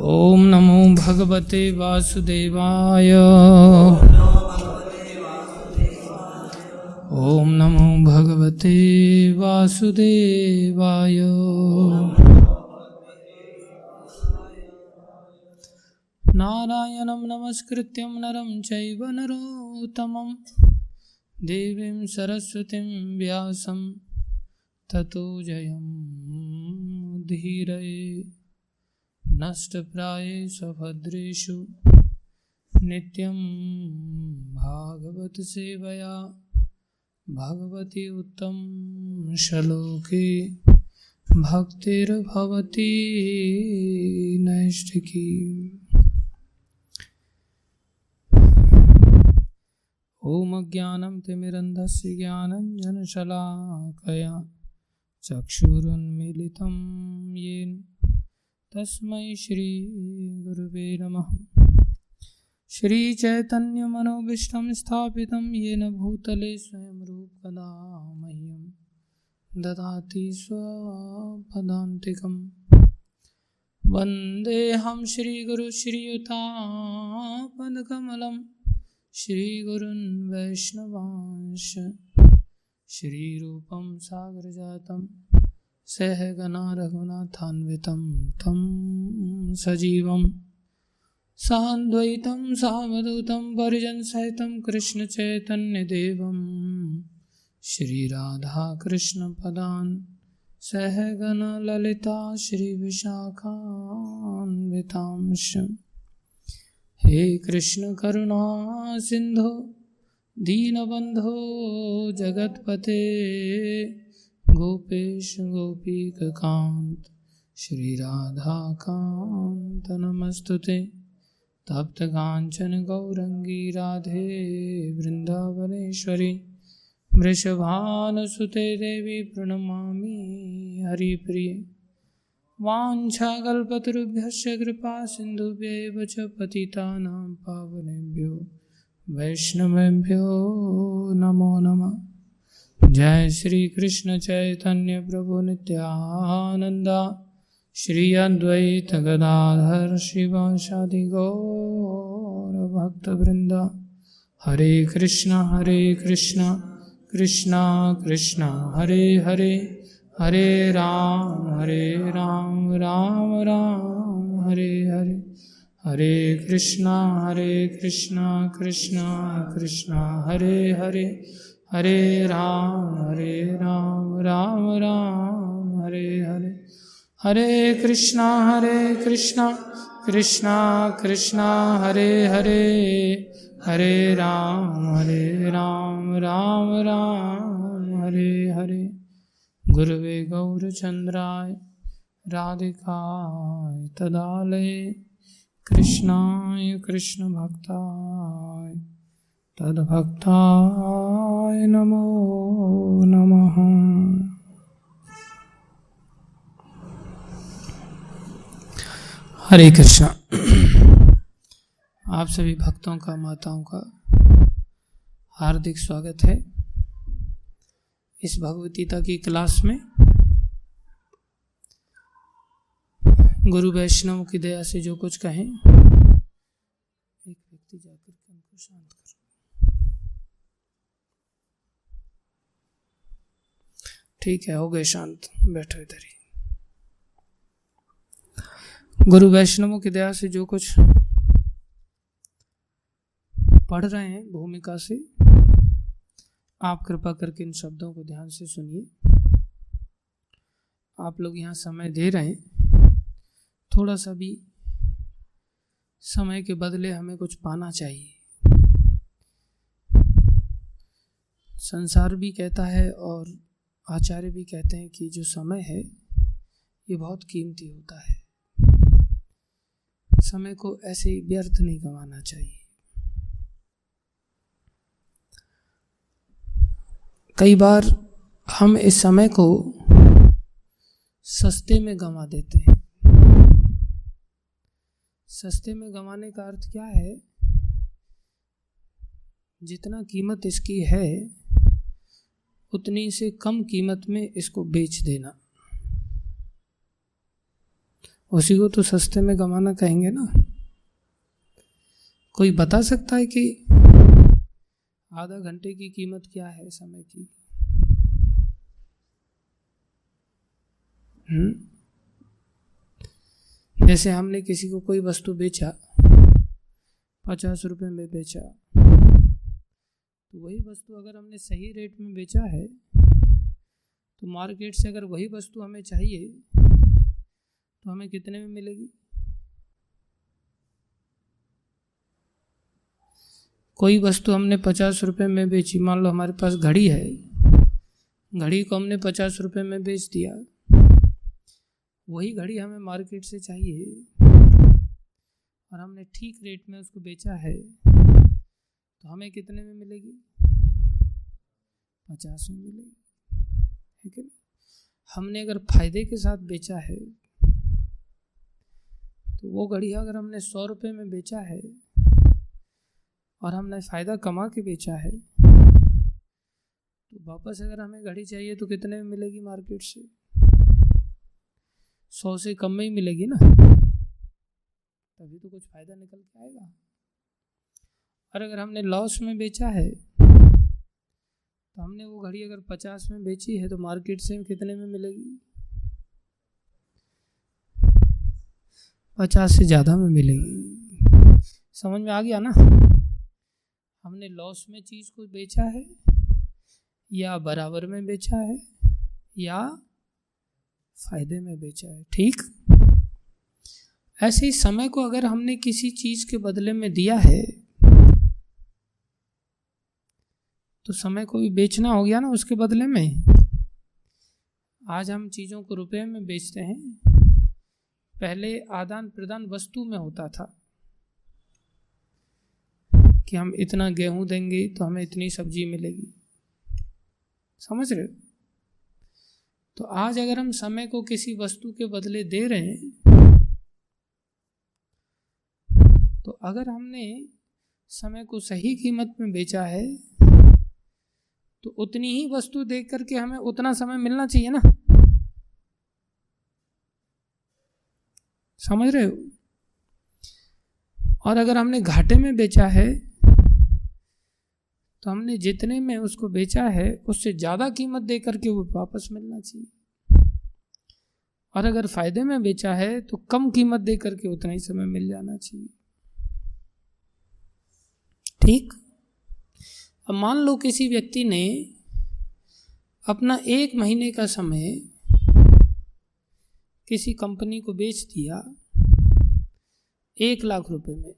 ओम नमो भगवते वासुदेवाय। ओम नमो भगवते वासुदेवाय। नारायणं नमस्कृत्यं नरं चैव नरोत्तमं देवीं सरस्वतीं व्यासं ततो जयमुदीरये। नष्टप्रायेषु भद्रेषु नित्यं भागवत सेवया भगवती उत्तम श्लोके भक्तिर्भवती नैष्ठिकी। ओम अज्ञानं तिमिरन्धस्य ज्ञानाञ्जनशलाकया चक्षुरुन्मीलितं येन तस्मै श्री गुरुवे नमः। श्री चैतन्य मनोभीष्टं स्थापितं येन भूतले स्वयं रूपकदा मह्यं ददाति स्वपदान्तिकं। वन्देऽहं श्रीगुरु श्रीयुतापदकमलं श्रीगुरुन् वैष्णवांश श्रीरूपं सागरजातं सहगना रघुनाथान्वितं तं सजीवं साद्वैतं सावधूतं परिजनसहितं कृष्णचैतन्यदेवं श्रीराधाकृष्णपदान् सहगना ललिता श्रीविशाखान्वितांश। हे कृष्ण करुणा सिंधु दीनबंधो जगतपते गोपेश गोपीकांत श्रीराधाकांत नमस्तुते। तप्त कांचन गौरंगी राधे वृंदावनेश्वरी वृषभानुसुते देवी प्रणमामि हरिप्रिये। वाञ्छाकल्पतरुभ्यश्च कृपा सिन्धुभ्यैव च पतितानां पावनेभ्यो वैष्णवेभ्यो नमो नमः। जय श्री कृष्ण चैतन्य प्रभु नित्यानंद श्री अद्वैत गदाधर शिवासादि गौर भक्तवृंद। हरे कृष्णा कृष्णा कृष्णा हरे हरे हरे राम राम राम हरे हरे। हरे कृष्णा कृष्णा कृष्णा हरे हरे हरे राम राम राम हरे हरे। हरे कृष्णा कृष्णा हरे हरे हरे राम राम राम हरे हरे। गुरुवे गौरचंद्राय राधिकाय तदालये कृष्णाय कृष्ण भक्ताय तद्भक्ताय नमो नमः। हरे कृष्णा। आप सभी भक्तों का माताओं का हार्दिक स्वागत है इस भगवद्गीता की क्लास में। गुरु वैष्णव की दया से जो कुछ कहें, एक व्यक्ति जाकर के उनको शांत करो। ठीक है, हो गए शांत, बैठो इधर ही। गुरु वैष्णवों की दया से जो कुछ पढ़ रहे हैं भूमिका से, आप कृपा करके इन शब्दों को ध्यान से सुनिए। आप लोग यहाँ समय दे रहे हैं, थोड़ा सा भी समय के बदले हमें कुछ पाना चाहिए। संसार भी कहता है और आचार्य भी कहते हैं कि जो समय है ये बहुत कीमती होता है। समय को ऐसे ही व्यर्थ नहीं गंवाना चाहिए। कई बार हम इस समय को सस्ते में गंवा देते हैं। सस्ते में गंवाने का अर्थ क्या है? जितना कीमत इसकी है उतनी से कम कीमत में इसको बेच देना। उसी को तो सस्ते में कमाना कहेंगे ना। कोई बता सकता है कि आधा घंटे की कीमत क्या है समय की? जैसे हमने किसी को कोई वस्तु बेचा, 50 रुपए में बेचा, तो वही वस्तु अगर हमने सही रेट में बेचा है तो मार्केट से अगर वही वस्तु हमें चाहिए तो हमें कितने में मिलेगी? कोई वस्तु हमने 50 रुपए में बेची, मान लो हमारे पास घड़ी है, घड़ी को हमने 50 रुपए में बेच दिया, वही घड़ी हमें मार्केट से चाहिए और हमने ठीक रेट में उसको बेचा है तो हमें कितने में मिलेगी? 50 में मिलेगी, है कि नहीं? हमने अगर फायदे के साथ बेचा है तो वो घड़ी अगर हमने 100 रुपये में बेचा है और हमने फ़ायदा कमा के बेचा है तो वापस अगर हमें घड़ी चाहिए तो कितने में मिलेगी मार्केट से? 100 से कम में ही मिलेगी ना, तभी तो कुछ फ़ायदा निकल के आएगा। और अगर हमने लॉस में बेचा है तो हमने वो घड़ी अगर 50 में बेची है तो मार्केट से कितने में मिलेगी? 50 से ज़्यादा में मिलेगी। समझ में आ गया ना? हमने लॉस में चीज़ को बेचा है या बराबर में बेचा है या फायदे में बेचा है, ठीक? ऐसे ही समय को अगर हमने किसी चीज़ के बदले में दिया है तो समय को भी बेचना हो गया ना उसके बदले में। आज हम चीज़ों को रुपए में बेचते हैं, पहले आदान प्रदान वस्तु में होता था कि हम इतना गेहूं देंगे तो हमें इतनी सब्जी मिलेगी, समझ रहे हो? तो आज अगर हम समय को किसी वस्तु के बदले दे रहे हैं तो अगर हमने समय को सही कीमत में बेचा है तो उतनी ही वस्तु देख करके हमें उतना समय मिलना चाहिए ना, समझ रहे हो? और अगर हमने घाटे में बेचा है तो हमने जितने में उसको बेचा है उससे ज़्यादा कीमत दे करके वो वापस मिलना चाहिए। और अगर फायदे में बेचा है तो कम कीमत दे करके उतना ही समय मिल जाना चाहिए, ठीक? अब मान लो किसी व्यक्ति ने अपना 1 महीने का समय किसी कंपनी को बेच दिया 1 लाख रुपए में।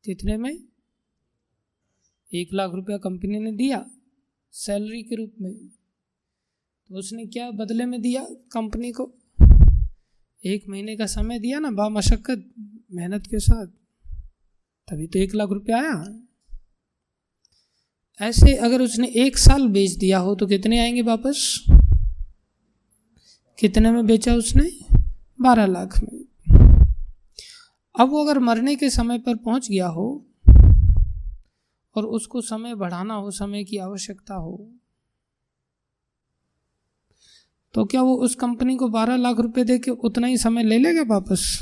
कितने में? 1 लाख रुपया कंपनी ने दिया सैलरी के रूप में। तो उसने क्या बदले में दिया कंपनी को? 1 महीने का समय दिया ना, बामशक्कत मेहनत के साथ, तभी तो 1 लाख रुपया आया। ऐसे अगर उसने 1 साल बेच दिया हो तो कितने आएंगे वापस? कितने में बेचा उसने? 12 लाख में। अब वो अगर मरने के समय पर पहुंच गया हो और उसको समय बढ़ाना हो, समय की आवश्यकता हो, तो क्या वो उस कंपनी को 12 लाख रुपए दे के उतना ही समय ले लेगा वापस?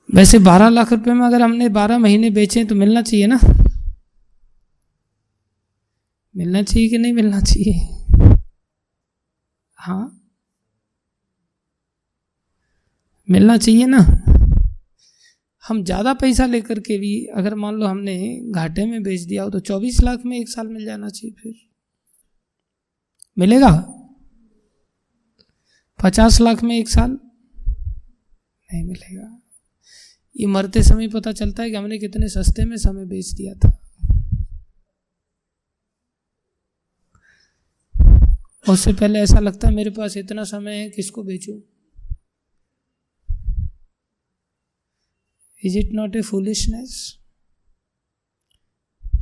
वैसे 12 लाख रुपए में अगर हमने 12 महीने बेचे तो मिलना चाहिए ना, मिलना चाहिए कि नहीं मिलना चाहिए? हाँ, मिलना चाहिए ना। हम ज़्यादा पैसा लेकर के भी अगर मान लो हमने घाटे में बेच दिया हो तो 24 लाख में 1 साल मिल जाना चाहिए, फिर मिलेगा? 50 लाख में 1 साल नहीं मिलेगा। ये मरते समय पता चलता है कि हमने कितने सस्ते में समय बेच दिया था। उससे पहले ऐसा लगता है मेरे पास इतना समय है, किसको बेचूं? Is it not a foolishness?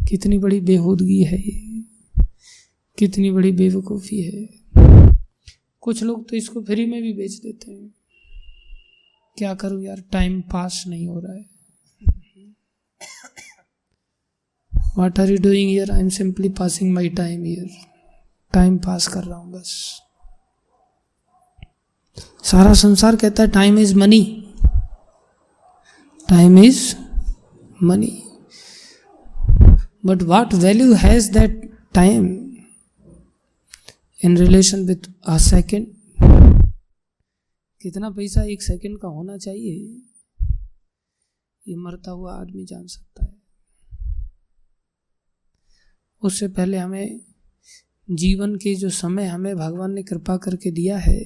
कितनी बड़ी बेहूदगी है ये, कितनी बड़ी बेवकूफ़ी है। कुछ लोग तो इसको फ्री में भी बेच देते हैं। क्या करूं यार, टाइम पास नहीं हो रहा है। What are you doing here? I am simply passing my time here. Time pass कर रहा हूं बस। सारा संसार कहता है time is money, time is money, but what value has that time in relation with a second? कितना पैसा एक सेकेंड का होना चाहिए ये मरता हुआ आदमी जान सकता है। उससे पहले हमें जीवन के जो समय हमें भगवान ने कृपा करके दिया है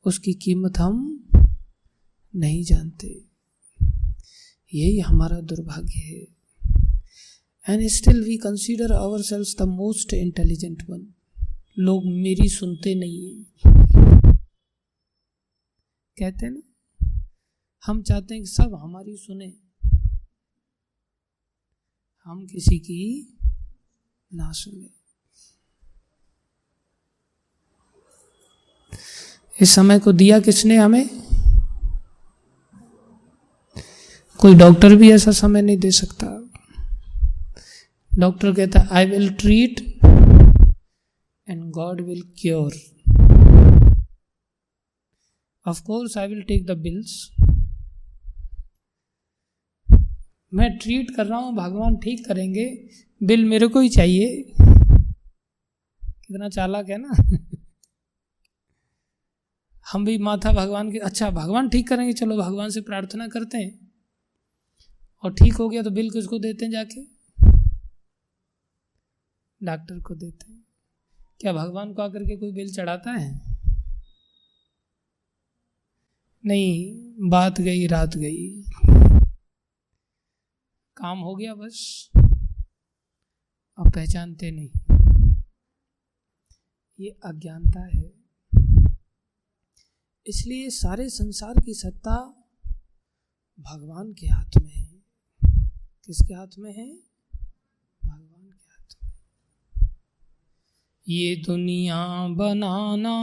उसकी कीमत हम नहीं जानते। यही हमारा दुर्भाग्य है। And still we consider ourselves the most intelligent one. लोग मेरी सुनते नहीं है, कहते हैं ना, हम चाहते हैं कि सब हमारी सुने, हम किसी की ना सुने। इस समय को दिया किसने हमें? कोई डॉक्टर भी ऐसा समय नहीं दे सकता। डॉक्टर कहता है I will treat and God will cure. Of course I will take the bills. मैं ट्रीट कर रहा हूं, भगवान ठीक करेंगे, बिल मेरे को ही चाहिए। कितना चालाक है ना। हम भी माथा भगवान के, अच्छा भगवान ठीक करेंगे, चलो भगवान से प्रार्थना करते हैं, और ठीक हो गया तो बिल किसको देते हैं? जाके डॉक्टर को देते हैं। क्या भगवान को आकर के कोई बिल चढ़ाता है? नहीं, बात गई रात गई, काम हो गया बस, अब पहचानते नहीं। ये अज्ञानता है। इसलिए सारे संसार की सत्ता भगवान के हाथ में है। किसके हाथ में है? भगवान के हाथ में। ये दुनिया बनाना,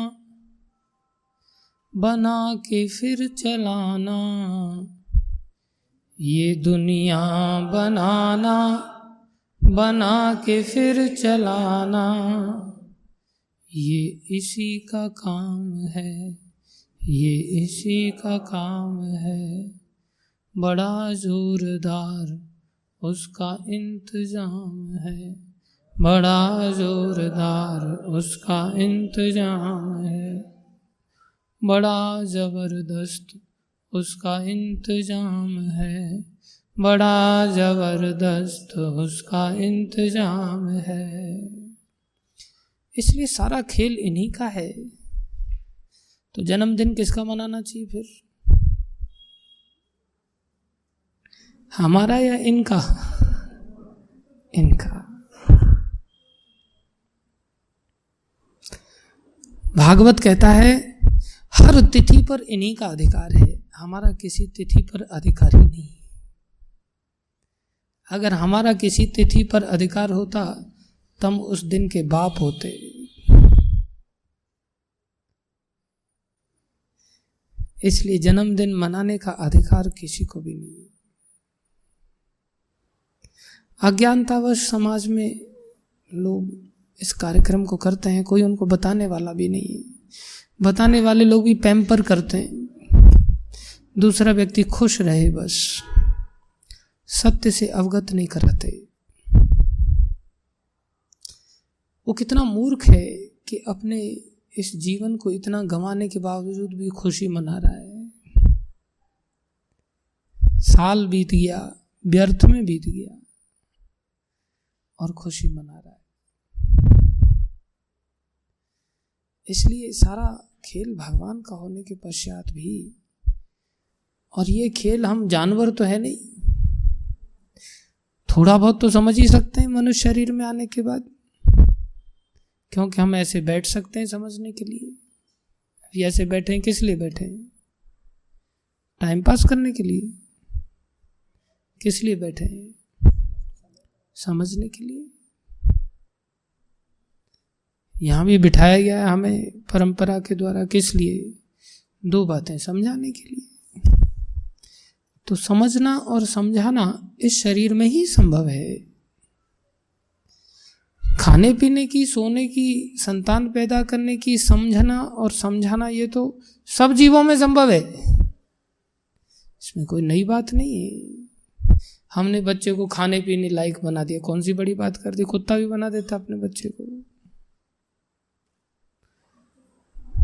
बना के फिर चलाना, ये दुनिया बनाना, बना के फिर चलाना, ये इसी का काम है, ये इसी का काम है। बड़ा जोरदार उसका इंतजाम है, बड़ा जोरदार उसका इंतजाम है, बड़ा जबरदस्त उसका इंतजाम है, बड़ा जबरदस्त उसका इंतजाम है। इसलिए सारा खेल इन्हीं का है। तो जन्मदिन किसका मनाना चाहिए फिर? हमारा या इनका? इनका। भागवत कहता है हर तिथि पर इन्हीं का अधिकार है, हमारा किसी तिथि पर अधिकार ही नहीं। अगर हमारा किसी तिथि पर अधिकार होता तो हम उस दिन के बाप होते। इसलिए जन्मदिन मनाने का अधिकार किसी को भी नहीं। अज्ञानतावश समाज में लोग इस कार्यक्रम को करते हैं, कोई उनको बताने वाला भी नहीं। बताने वाले लोग भी पैम्पर करते हैं, दूसरा व्यक्ति खुश रहे बस, सत्य से अवगत नहीं कराते। वो कितना मूर्ख है कि अपने इस जीवन को इतना गंवाने के बावजूद भी खुशी मना रहा है। साल बीत गया, व्यर्थ में बीत गया, और खुशी मना रहा है। इसलिए सारा खेल भगवान का होने के पश्चात भी, और ये खेल हम जानवर तो है नहीं, थोड़ा बहुत तो समझ ही सकते हैं मनुष्य शरीर में आने के बाद, क्योंकि हम ऐसे बैठ सकते हैं समझने के लिए। अभी ऐसे बैठे हैं, किस लिए बैठे हैं? टाइम पास करने के लिए। किस लिए बैठे हैं? समझने के लिए। यहां भी बिठाया गया है हमें परंपरा के द्वारा, किस लिए? दो बातें समझाने के लिए। तो समझना और समझाना इस शरीर में ही संभव है, खाने पीने की, सोने की, संतान पैदा करने की, समझना और समझाना, ये तो सब जीवों में संभव है, इसमें कोई नई बात नहीं है। हमने बच्चे को खाने पीने लायक बना दिया, कौन सी बड़ी बात कर दी? कुत्ता भी बना देता अपने बच्चे को।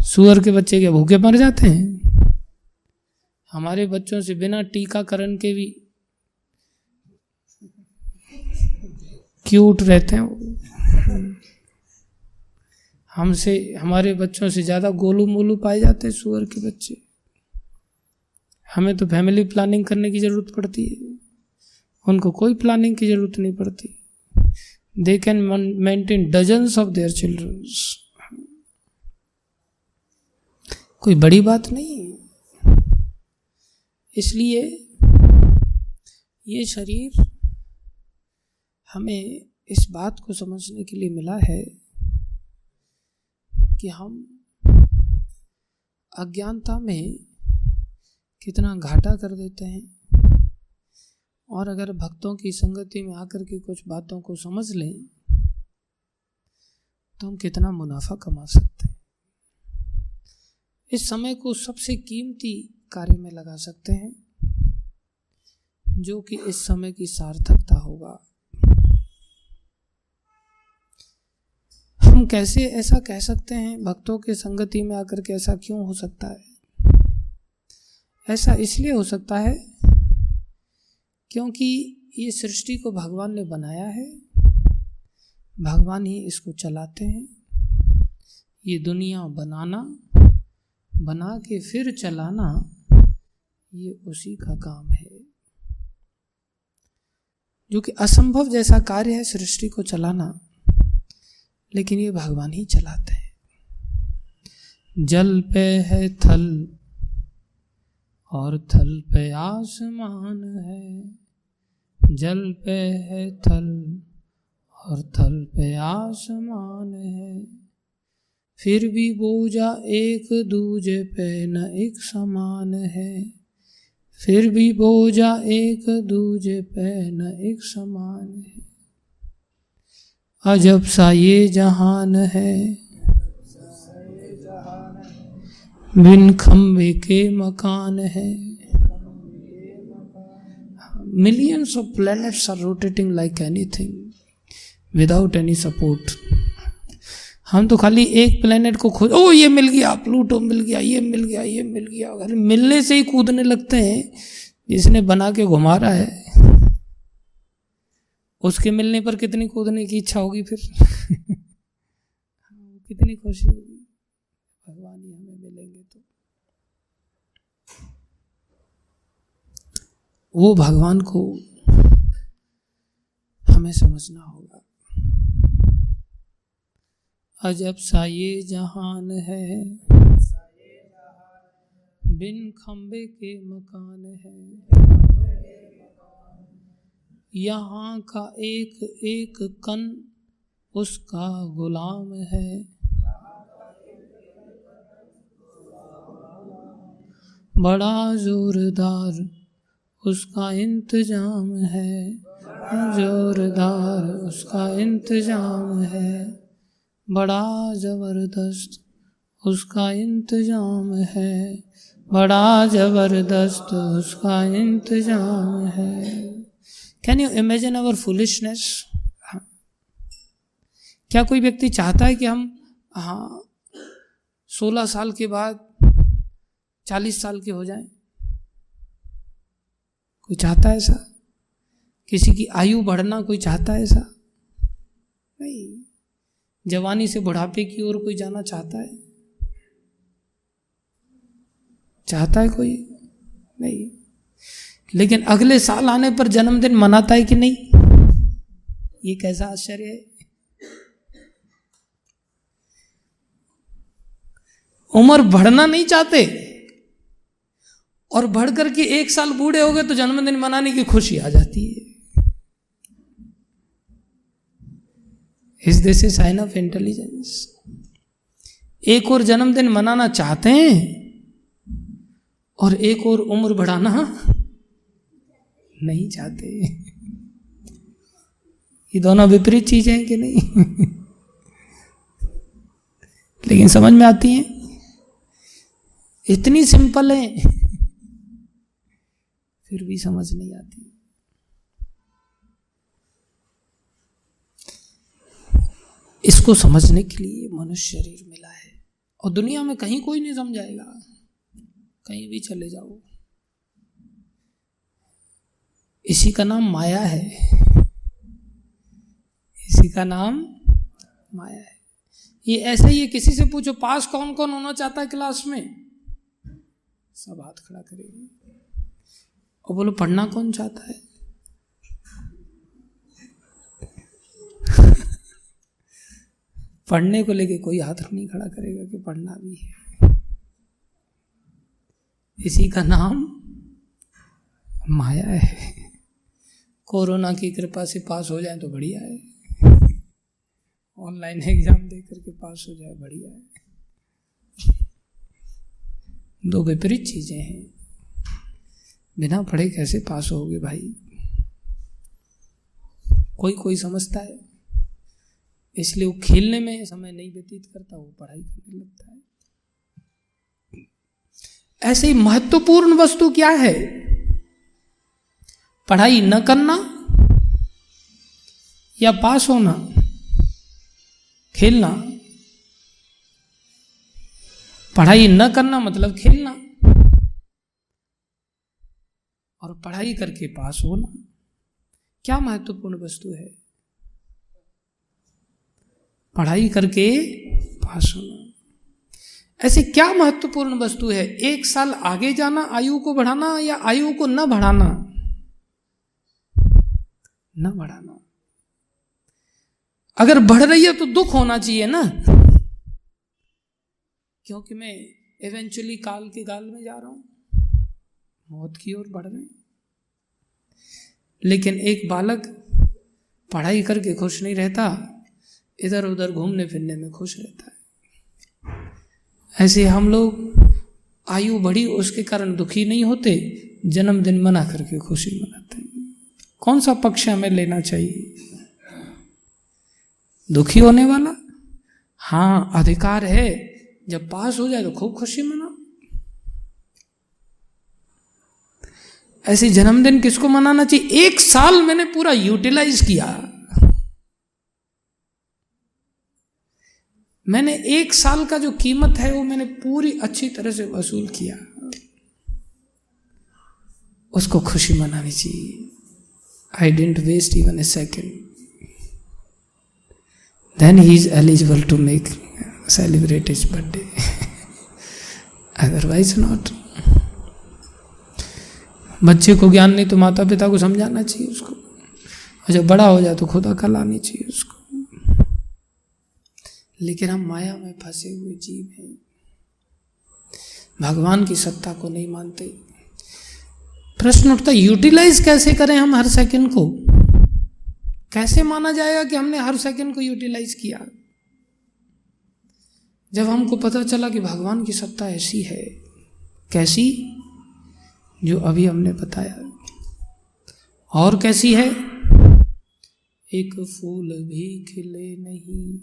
सुअर के बच्चे क्या भूखे मर जाते हैं? हमारे बच्चों से बिना टीकाकरण के भी क्यूट रहते हैं वो। हमसे, हमारे बच्चों से ज़्यादा गोलू मोलू पाए जाते हैं सुअर के बच्चे। हमें तो फैमिली प्लानिंग करने की ज़रूरत पड़ती है, उनको कोई प्लानिंग की ज़रूरत नहीं पड़ती। They can maintain dozens of their childrens, कोई बड़ी बात नहीं है। इसलिए ये शरीर हमें इस बात को समझने के लिए मिला है कि हम अज्ञानता में कितना घाटा कर देते हैं, और अगर भक्तों की संगति में आकर के कुछ बातों को समझ लें तो हम कितना मुनाफा कमा सकते हैं। इस समय को सबसे कीमती कार्य में लगा सकते हैं, जो कि इस समय की सार्थकता होगा। हम कैसे ऐसा कह सकते हैं? भक्तों के संगति में आकर के ऐसा क्यों हो सकता है? ऐसा इसलिए हो सकता है क्योंकि ये सृष्टि को भगवान ने बनाया है, भगवान ही इसको चलाते हैं। ये दुनिया बनाना, बना के फिर चलाना, ये उसी का काम है। जो कि असंभव जैसा कार्य है सृष्टि को चलाना, लेकिन ये भगवान ही चलाते हैं। जल पे है थल और थल पे आसमान है, जल पे है थल और थल पे आसमान है, फिर भी बोझा एक दूजे पे न एक समान है, फिर भी बोझा एक दूजे पे न एक समान है। अजब सा ये जहान है, बिन खंबे के मकान है। Millions of planets are rotating like anything without any support. हम तो खाली एक प्लेनेट को खोज, ओ ये मिल गया, प्लूटो मिल गया, ये मिल गया, ये मिल गया, अगर मिलने से ही कूदने लगते हैं। जिसने बना के घुमा रहा है उसके मिलने पर कितनी कूदने की इच्छा होगी फिर कितनी खुशी होगी। भगवान ही हमें मिलेंगे तो वो भगवान को हमें समझना होगा। अजब सा ये जहान है, बिन खंबे के मकान है, यहाँ का एक एक कण उसका गुलाम है, बड़ा जोरदार उसका इंतजाम है, जोरदार उसका इंतजाम है, बड़ा जबरदस्त उसका इंतजाम है, बड़ा जबरदस्त उसका इंतजाम है। Can you imagine our foolishness? क्या कोई व्यक्ति चाहता है कि हम 16 साल के बाद 40 साल के हो जाएं? कोई चाहता है ऐसा? किसी की आयु बढ़ना कोई चाहता है ऐसा? नहीं। जवानी से बुढ़ापे की ओर कोई जाना चाहता है? चाहता है कोई? नहीं। लेकिन अगले साल आने पर जन्मदिन मनाता है कि नहीं? ये कैसा आश्चर्य है। उम्र बढ़ना नहीं चाहते और बढ़ करके 1 साल बूढ़े हो गए तो जन्मदिन मनाने की खुशी आ जाती है। Is this a sign of intelligence? एक और जन्मदिन मनाना चाहते हैं और एक और उम्र बढ़ाना नहीं चाहते। ये दोनों विपरीत चीजें हैं कि नहीं? लेकिन समझ में आती हैं, इतनी सिंपल है फिर भी समझ नहीं आती। इसको समझने के लिए मनुष्य शरीर मिला है, और दुनिया में कहीं कोई नहीं समझाएगा, कहीं भी चले जाओ। इसी का नाम माया है, इसी का नाम माया है। ये ऐसे ही है, किसी से पूछो पास कौन कौन होना चाहता है क्लास में, सब हाथ खड़ा करेंगे, और बोलो पढ़ना कौन चाहता है? पढ़ने को लेके कोई हाथ नहीं खड़ा करेगा कि पढ़ना भी है। इसी का नाम माया है। कोरोना की कृपा से पास हो जाए तो बढ़िया है, ऑनलाइन एग्जाम दे करके पास हो जाए बढ़िया है। दो विपरीत चीजें हैं, बिना पढ़े कैसे पास होगे भाई? कोई समझता है, इसलिए वो खेलने में समय नहीं व्यतीत करता, वो पढ़ाई करने लगता है। ऐसे ही महत्वपूर्ण वस्तु क्या है? पढ़ाई न करना या पास होना? खेलना। पढ़ाई न करना मतलब खेलना, और पढ़ाई करके पास होना। क्या महत्वपूर्ण वस्तु है? पढ़ाई करके पास होना। ऐसे क्या महत्वपूर्ण वस्तु है? 1 साल आगे जाना, आयु को बढ़ाना, या आयु को न बढ़ाना? न बढ़ाना। अगर बढ़ रही है तो दुख होना चाहिए ना, क्योंकि मैं इवेंचुअली काल के गाल में जा रहा हूं, मौत की ओर बढ़ रहे हैं। लेकिन एक बालक पढ़ाई करके खुश नहीं रहता, इधर उधर घूमने फिरने में खुश रहता है। ऐसे हम लोग आयु बढ़ी उसके कारण दुखी नहीं होते, जन्मदिन मना करके खुशी मनाते हैं। कौन सा पक्ष हमें लेना चाहिए? दुखी होने वाला? हाँ, अधिकार है, जब पास हो जाए तो खूब खुशी मनाओ। ऐसे जन्मदिन किसको मनाना चाहिए? 1 साल मैंने पूरा यूटिलाइज किया, मैंने 1 साल का जो कीमत है वो मैंने पूरी अच्छी तरह से वसूल किया, उसको खुशी मनानी चाहिए। I didn't waste even a second. Then he is eligible to celebrate his birthday. Otherwise not. बच्चे को ज्ञान नहीं तो माता पिता को समझाना चाहिए उसको, और जब बड़ा हो जाए तो खुद अकल आनी चाहिए उसको। लेकिन हम माया में फंसे हुए जीव हैं, भगवान की सत्ता को नहीं मानते। प्रश्न उठता है, यूटिलाइज कैसे करें हम हर सेकंड को? कैसे माना जाएगा कि हमने हर सेकंड को यूटिलाइज किया? जब हमको पता चला कि भगवान की सत्ता ऐसी है, कैसी? जो अभी हमने बताया। और कैसी है? एक फूल भी खिले नहीं,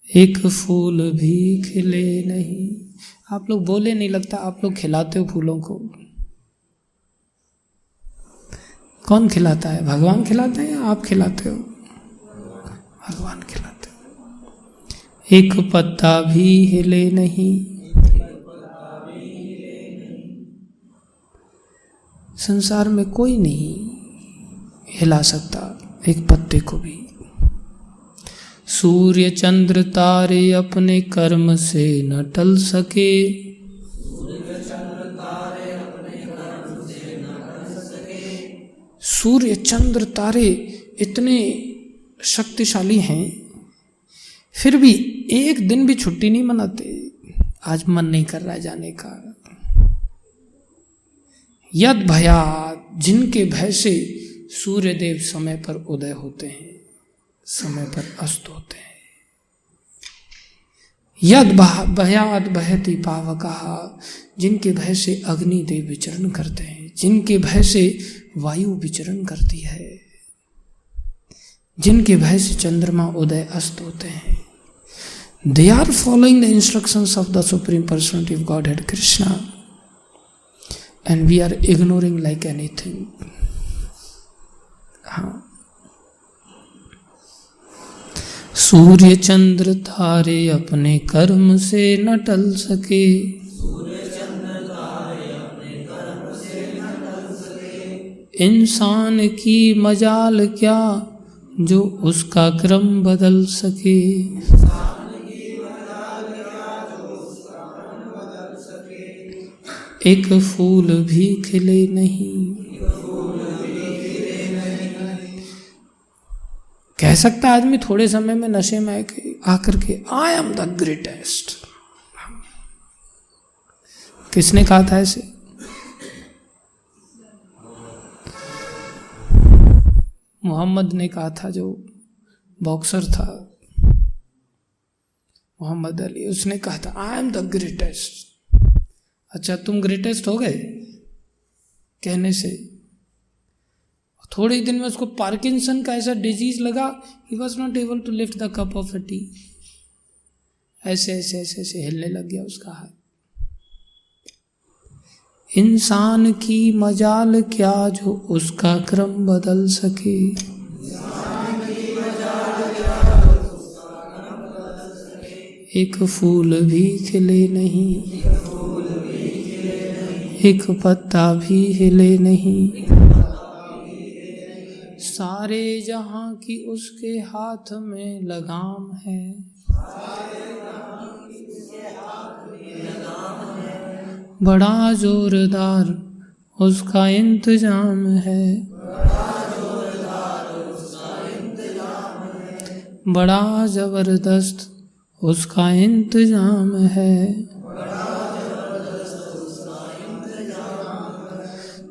एक फूल भी खिले नहीं। आप लोग बोले नहीं लगता, आप लोग खिलाते हो फूलों को। कौन खिलाता है? भगवान खिलाते हैं या आप खिलाते हो? भगवान खिलाते हो। एक पत्ता भी हिले नहीं, संसार में कोई नहीं हिला सकता एक पत्ते को भी। सूर्य चंद्र तारे अपने कर्म से न टल सके, सूर्य चंद्र तारे इतने शक्तिशाली हैं, फिर भी एक दिन भी छुट्टी नहीं मनाते। आज मन नहीं कर रहा जाने का। यद भयात, जिनके भय से सूर्य देव समय पर उदय होते हैं, समय पर अस्त होते हैं। यद भयात बहति पावकाः, जिनके भय से अग्नि देव विचरण करते हैं, जिनके भय से वायु विचरण करती है। जिनके भय से चंद्रमा उदय अस्त होते हैं, they are following the instructions of the Supreme Personality of Godhead Krishna, and we are ignoring like anything. हाँ, सूर्य चंद्र तारे अपने कर्म से न टल सके, इंसान की मजाल क्या जो उसका क्रम बदल सके। एक फूल भी खिले नहीं, कह सकता है आदमी थोड़े समय में नशे में आकर के आई एम द ग्रेटेस्ट। किसने कहा था ऐसे? मोहम्मद ने कहा था, जो बॉक्सर था मोहम्मद अली, उसने कहा था आई एम द ग्रेटेस्ट। अच्छा, तुम ग्रेटेस्ट हो गए कहने से? थोड़े ही दिन में उसको पार्किंसन का ऐसा डिजीज लगा, he was not able to lift the cup of a tea. ऐसे ऐसे ऐसे ऐसे हिलने लग गया उसका हाथ। इंसान की मजाल क्या जो उसका क्रम बदल सके। एक फूल भी खिले नहीं, एक पत्ता भी हिले नहीं, सारे जहां की उसके हाथ में लगाम है। बड़ा जोरदार उसका इंतजाम है, बड़ा जबरदस्त उसका इंतजाम है।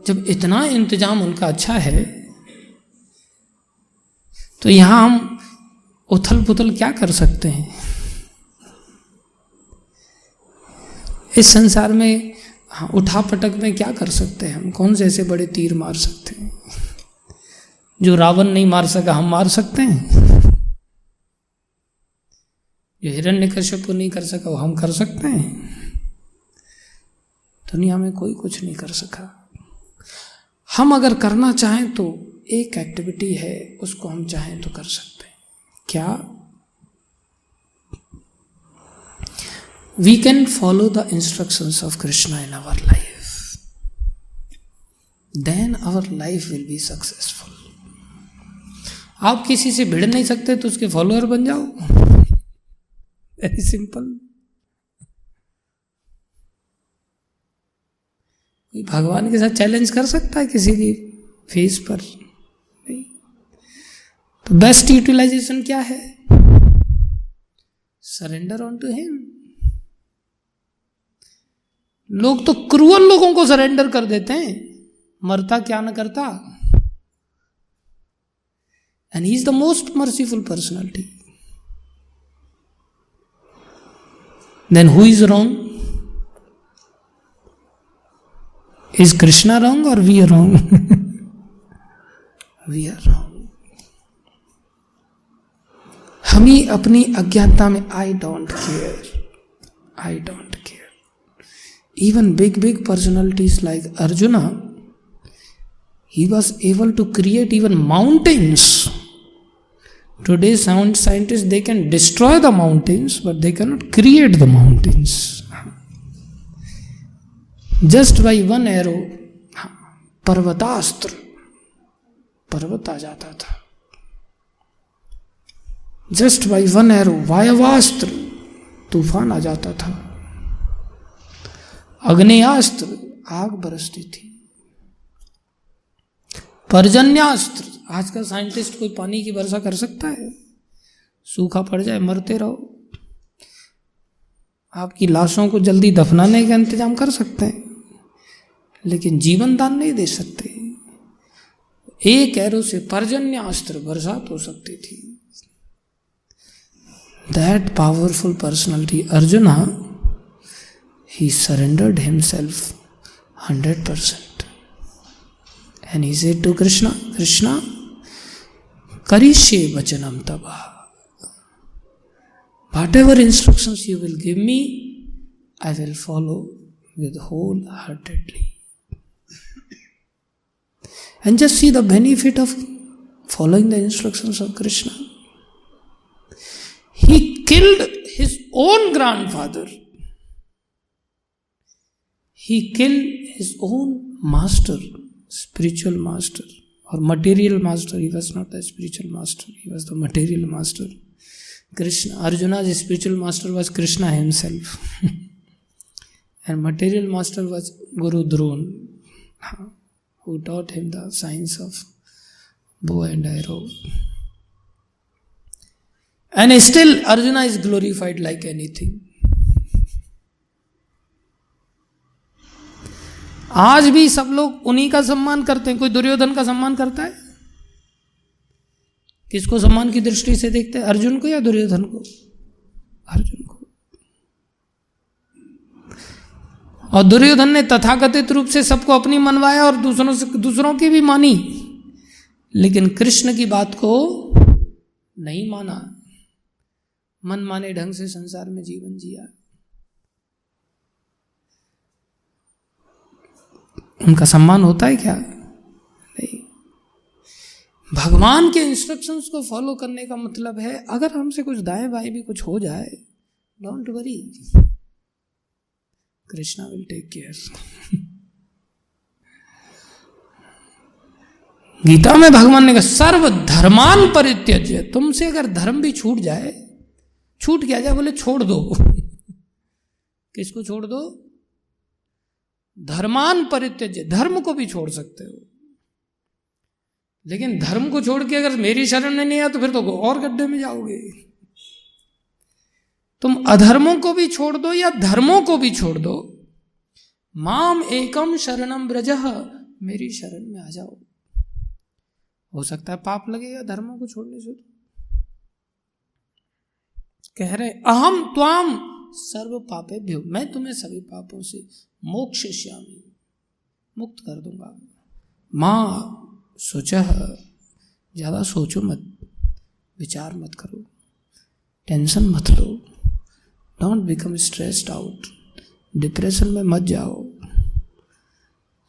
जब इतना इंतजाम उनका अच्छा है, तो यहां हम उथल पुथल क्या कर सकते हैं? इस संसार में उठा पटक में क्या कर सकते हैं हम? कौन से ऐसे बड़े तीर मार सकते हैं? जो रावण नहीं मार सका हम मार सकते हैं? जो हिरण्यकश्यप नहीं कर सका वो हम कर सकते हैं? दुनिया में कोई कुछ नहीं कर सका। हम अगर करना चाहें तो एक एक्टिविटी है, उसको हम चाहें तो कर सकते हैं। क्या? We can follow the instructions of Krishna in our life. Then our life will be successful. आप किसी से भिड़ नहीं सकते तो उसके फॉलोअर बन जाओ। Very simple. भगवान के साथ चैलेंज कर सकता है किसी की फेस पर? नहीं। तो बेस्ट यूटिलाइजेशन क्या है? Surrender on to him. लोग तो क्रूअल लोगों को सरेंडर कर देते हैं, मरता क्या न करता। And he is the most merciful personality. Then who is wrong? Is Krishna wrong और we are wrong? We are wrong. हम ही अपनी अज्ञानता में I don't care. Even big personalities like Arjuna, he was able to create even mountains. Today scientists, they can destroy the mountains, but they cannot create the mountains. Just by one arrow, पर्वतास्त्र, पर्वत आ जाता था। Just by one arrow, वायवास्त्र, तूफान आ जाता था। अग्नेयास्त्र, आग बरसती थी। पर्जन्यास्त्र, आज का साइंटिस्ट कोई पानी की वर्षा कर सकता है? सूखा पड़ जाए मरते रहो। आपकी लाशों को जल्दी दफनाने का इंतजाम कर सकते हैं, लेकिन जीवन दान नहीं दे सकते। एक एरो से पर्जन्यास्त्र, बरसात हो सकती थी। That powerful personality arjuna, he surrendered himself 100%. And he said to Krishna, Krishna, करिष्ये वचनम तव, whatever instructions you will give me, I will follow with wholeheartedly. And just see the benefit of following the instructions of Krishna. He killed his own grandfather. He killed his own master, spiritual master or material master. He was not the spiritual master, he was the material master. Krishna, Arjuna's spiritual master was Krishna himself. And material master was Guru Drona, who taught him the science of bow and arrow. And still Arjuna is glorified like anything. आज भी सब लोग उन्हीं का सम्मान करते हैं. कोई दुर्योधन का सम्मान करता है? किसको सम्मान की दृष्टि से देखते हैं, अर्जुन को या दुर्योधन को? अर्जुन को. और दुर्योधन ने तथाकथित रूप से सबको अपनी मनवाया और दूसरों की भी मानी, लेकिन कृष्ण की बात को नहीं माना. मन माने ढंग से संसार में जीवन जिया. उनका सम्मान होता है क्या? नहीं. भगवान के इंस्ट्रक्शंस को फॉलो करने का मतलब है, अगर हमसे कुछ दाएं बाएं भी कुछ हो जाए, don't worry, Krishna will take care. Gita में भगवान ने कहा सर्व धर्मान परित्यज्य. तुमसे अगर धर्म भी छूट जाए, छूट क्या जाए? बोले छोड़ दो. किसको छोड़ दो? धर्मान परित्यज्य. धर्म को भी छोड़ सकते हो, लेकिन धर्म को छोड़ के अगर मेरी शरण में नहीं आया तो फिर तो और गड्ढे में जाओगे. तुम अधर्मों को भी छोड़ दो या धर्मों को भी छोड़ दो. माम एकम शरणम ब्रजः, मेरी शरण में आ जाओ. हो सकता है पाप लगेगा धर्मों को छोड़ने से. कह रहे अहम त्वाम सर्व पापेभ्यो, मैं तुम्हें सभी पापों से मोक्षयिष्यामि, मुक्त कर दूंगा. मां सोचह, ज्यादा सोचो मत, विचार मत करो, टेंशन मत लो, don't become stressed out, depression में मत जाओ.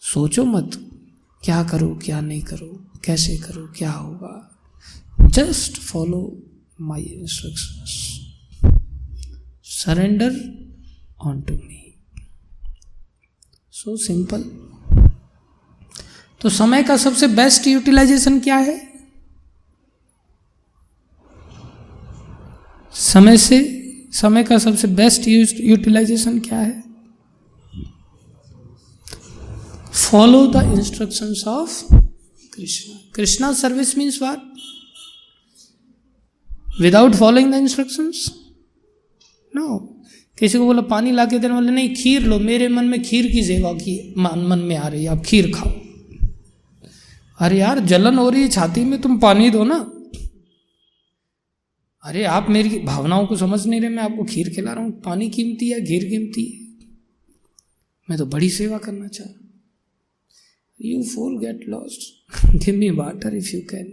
सोचो मत क्या करो क्या नहीं करो, कैसे करो, क्या होगा. Just follow my instructions, surrender on to me. So simple. तो समय का सबसे बेस्ट यूटिलाइजेशन क्या है? समय का सबसे बेस्ट यूटिलाइजेशन क्या है? Follow the instructions of Krishna. Krishna service means what? Without following the instructions? No. किसी को बोला पानी ला के देने वाले, नहीं खीर लो, मेरे मन में खीर की सेवा की मन में आ रही है, आप खीर खाओ. अरे यार जलन हो रही है छाती में, तुम पानी दो ना. अरे आप मेरी भावनाओं को समझ नहीं रहे, मैं आपको खीर खिला रहा हूं. पानी कीमती है, खीर कीमती है, मैं तो बड़ी सेवा करना चाह रहा हूं. You fool get lost, give me water if you can,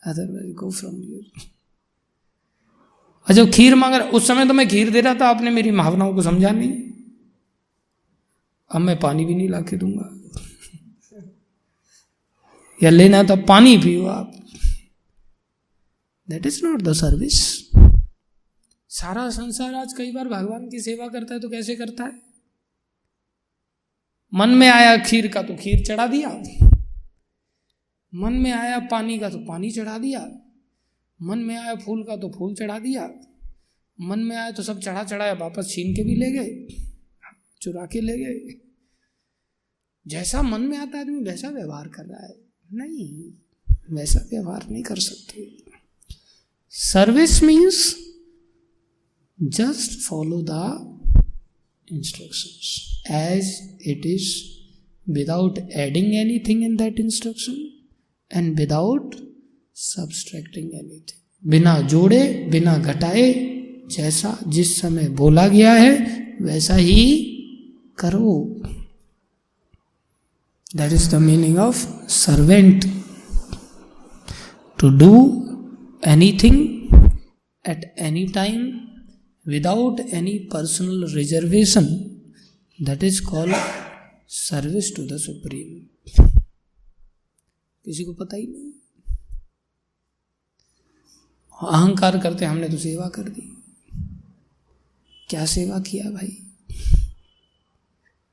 otherwise go from here. और जब खीर मांग रहा, उस समय तो मैं खीर दे रहा था, आपने मेरी भावनाओं को समझा नहीं. अब मैं पानी भी नहीं ला के दूंगा, या लेना तो पानी पियो आप. That is not the service. सारा संसार आज कई बार भगवान की सेवा करता है तो कैसे करता है? मन में आया खीर का तो खीर चढ़ा दिया, मन में आया पानी का तो पानी चढ़ा दिया, मन में आया फूल का तो फूल चढ़ा दिया, मन में आया तो सब चढ़ाया, वापस छीन के भी ले गए, चुरा के ले गए. जैसा मन में आता है आदमी वैसा व्यवहार कर रहा है. नहीं, वैसा व्यवहार नहीं कर सकते. Service means just follow the instructions as it is, without adding anything in that instruction and without subtracting anything. बिना जोड़े बिना घटाए, जैसा जिस समय बोला गया है वैसा ही करो. That is the meaning of servant. to do anything at any time without any personal reservation. That is called service to the Supreme. किसी को पता ही नहीं, अहंकार करते हमने तो सेवा कर दी। क्या सेवा किया भाई?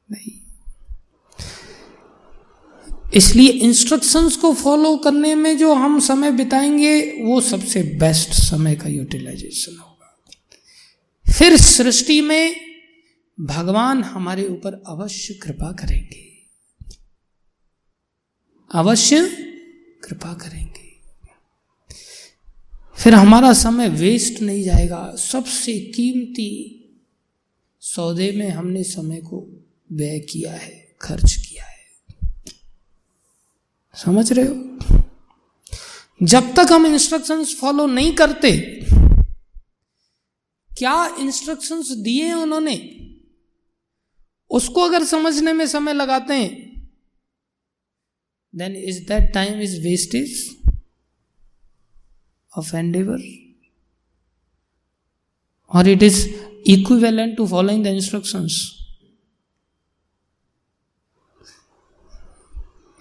नहीं। इसलिए इंस्ट्रक्शंस को फॉलो करने में जो हम समय बिताएंगे वो सबसे बेस्ट समय का यूटिलाइजेशन होगा। फिर सृष्टि में भगवान हमारे ऊपर अवश्य कृपा करेंगे, अवश्य कृपा करेंगे। फिर हमारा समय वेस्ट नहीं जाएगा। सबसे कीमती सौदे में हमने समय को व्यय किया है, खर्च किया है। समझ रहे हो? जब तक हम इंस्ट्रक्शंस फॉलो नहीं करते, क्या इंस्ट्रक्शंस दिए हैं उन्होंने, उसको अगर समझने में समय लगाते हैं, then is that time is wastage of endeavor, or it is equivalent to following the instructions?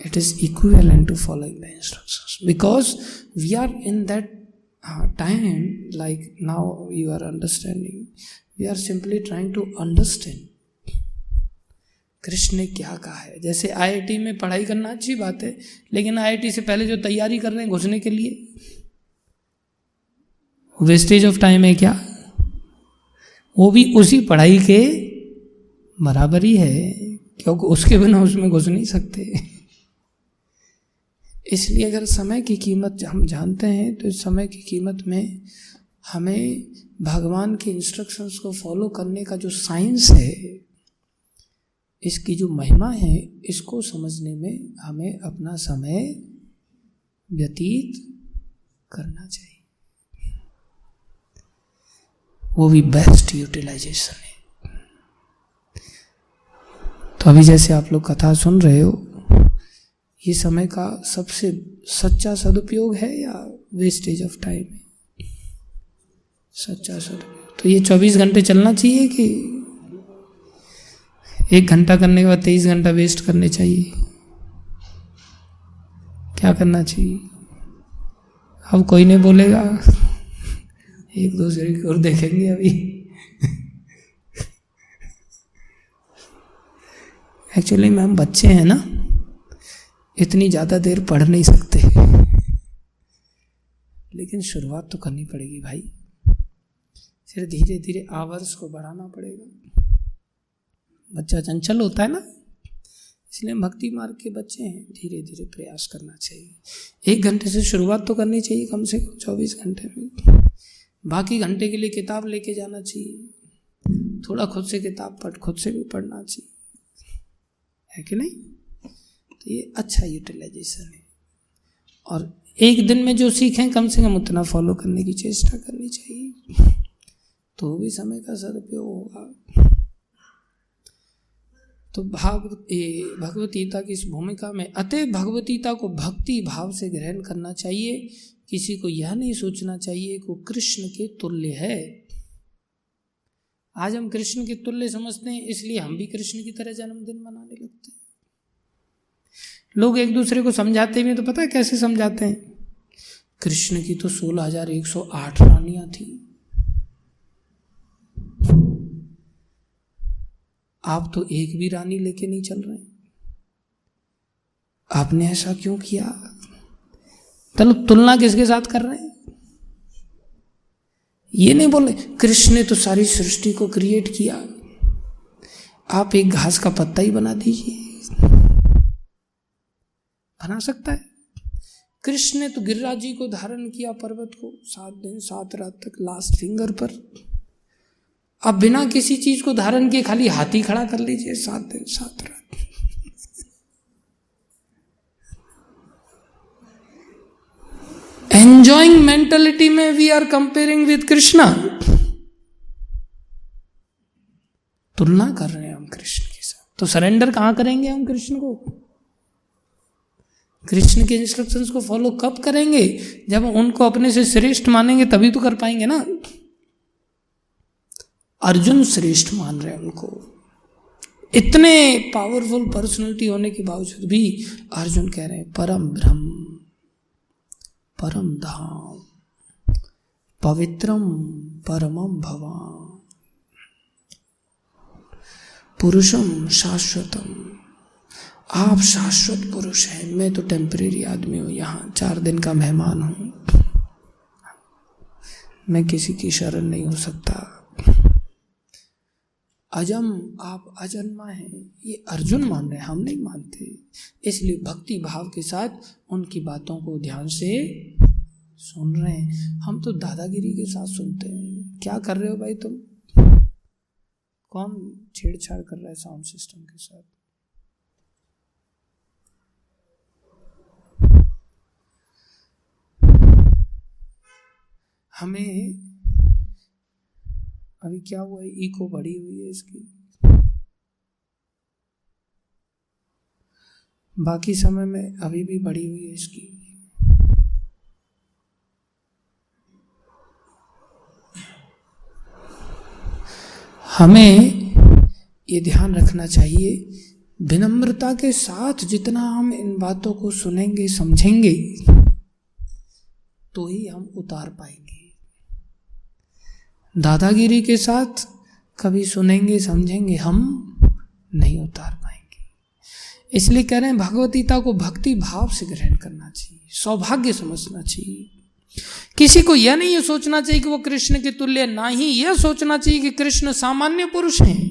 It is equivalent to following the instructions, because we are in that time, like now you are understanding, we are simply trying to understand Krishna ने क्या कहा है। जैसे IIT में पढ़ाई करना अच्छी बात है, लेकिन आईआईटी से पहले जो तैयारी कर रहे हैं घुसने के लिए, वेस्टेज ऑफ टाइम है क्या? वो भी उसी पढ़ाई के बराबर ही है, क्योंकि उसके बिना उसमें घुस नहीं सकते। इसलिए अगर समय की कीमत हम जानते हैं, तो इस समय की कीमत में हमें भगवान के इंस्ट्रक्शंस को फॉलो करने का जो साइंस है, इसकी जो महिमा है, इसको समझने में हमें अपना समय व्यतीत करना चाहिए। वो भी बेस्ट यूटिलाइजेशन है। तो अभी जैसे आप लोग कथा सुन रहे हो, ये समय का सबसे सच्चा सदुपयोग है या वेस्टेज ऑफ टाइम है? सच्चा सदुपयोग। तो ये 24 घंटे चलना चाहिए कि 1 घंटा करने के बाद 23 घंटा वेस्ट करने चाहिए? क्या करना चाहिए? अब कोई नहीं बोलेगा, एक दूसरे की ओर देखेंगे। अभी एक्चुअली में हम बच्चे हैं ना, इतनी ज़्यादा देर पढ़ नहीं सकते, लेकिन शुरुआत तो करनी पड़ेगी भाई। फिर धीरे धीरे आवर्स को बढ़ाना पड़ेगा। बच्चा चंचल होता है ना, इसलिए भक्ति मार्ग के बच्चे हैं, धीरे धीरे प्रयास करना चाहिए। 1 घंटे से शुरुआत तो करनी चाहिए, कम से कम 24 घंटे में। बाकी घंटे के लिए किताब लेके जाना चाहिए, थोड़ा खुद से किताब खुद से भी पढ़ना चाहिए, है कि नहीं? तो ये अच्छा यूटिलाइजेशन है। और एक दिन में जो सीखें, कम से कम उतना फॉलो करने की चेष्टा करनी चाहिए, तो भी समय का सदुपयोग होगा। तो भगवत गीता की इस भूमिका में, अतः भगवत गीता को भक्ति भाव से ग्रहण करना चाहिए। किसी को यह नहीं सोचना चाहिए कि वो कृष्ण के तुल्य है। आज हम कृष्ण के तुल्य समझते हैं, इसलिए हम भी कृष्ण की तरह जन्मदिन मनाने लगते हैं। लोग एक दूसरे को समझाते भी तो पता है कैसे समझाते हैं? कृष्ण की तो 16,108 रानियां थी, आप तो एक भी रानी लेके नहीं चल रहे, आपने ऐसा क्यों किया? चलो तुलना किसके साथ कर रहे हैं? ये नहीं बोले कृष्ण ने तो सारी सृष्टि को क्रिएट किया, आप एक घास का पत्ता ही बना दीजिए। बना सकता है? कृष्ण ने तो गिरिराज जी को धारण किया, पर्वत को, 7 दिन 7 रात तक लास्ट फिंगर पर। अब बिना किसी चीज को धारण किए खाली हाथी खड़ा कर लीजिए, 7 दिन 7 रात। एंजॉइंग मेंटालिटी में we are comparing with Krishna, तुलना कर रहे हैं हम कृष्ण के साथ। तो सरेंडर कहां करेंगे हम कृष्ण को? कृष्ण के इंस्ट्रक्शंस को फॉलो कब करेंगे? जब उनको अपने से श्रेष्ठ मानेंगे तभी तो कर पाएंगे ना। अर्जुन श्रेष्ठ मान रहे हैं उनको, इतने पावरफुल पर्सनैलिटी होने के बावजूद भी अर्जुन कह रहे हैं परम ब्रह्म, परम धाम, पवित्रम परमम भवान, पुरुषम शाश्वतम। आप शाश्वत पुरुष हैं, मैं तो टेम्परेरी आदमी हूं, यहाँ 4 दिन का मेहमान हूं, मैं किसी की शरण नहीं हो सकता। अजम, आप अजन्मा हैं, ये अर्जुन मान रहे हैं, हम नहीं मानते। इसलिए भक्ति भाव के साथ उनकी बातों को ध्यान से सुन रहे हैं। हम तो दादागिरी के साथ सुनते हैं। क्या कर रहे हो भाई तुम? कौन छेड़छाड़ कर रहा है साउंड सिस्टम के साथ? हमें अभी क्या हुआ है, इको बढ़ी हुई है इसकी, बाकी समय में अभी भी बढ़ी हुई है इसकी। हमें ये ध्यान रखना चाहिए, विनम्रता के साथ जितना हम इन बातों को सुनेंगे समझेंगे तो ही हम उतार पाएंगे। दादागिरी के साथ कभी सुनेंगे समझेंगे हम नहीं उतार पाएंगे। इसलिए कह रहे हैं भगवत गीता को भक्ति भाव से ग्रहण करना चाहिए, सौभाग्य समझना चाहिए। किसी को यह नहीं सोचना चाहिए कि वो कृष्ण के तुल्य, ना ही यह सोचना चाहिए कि कृष्ण सामान्य पुरुष हैं,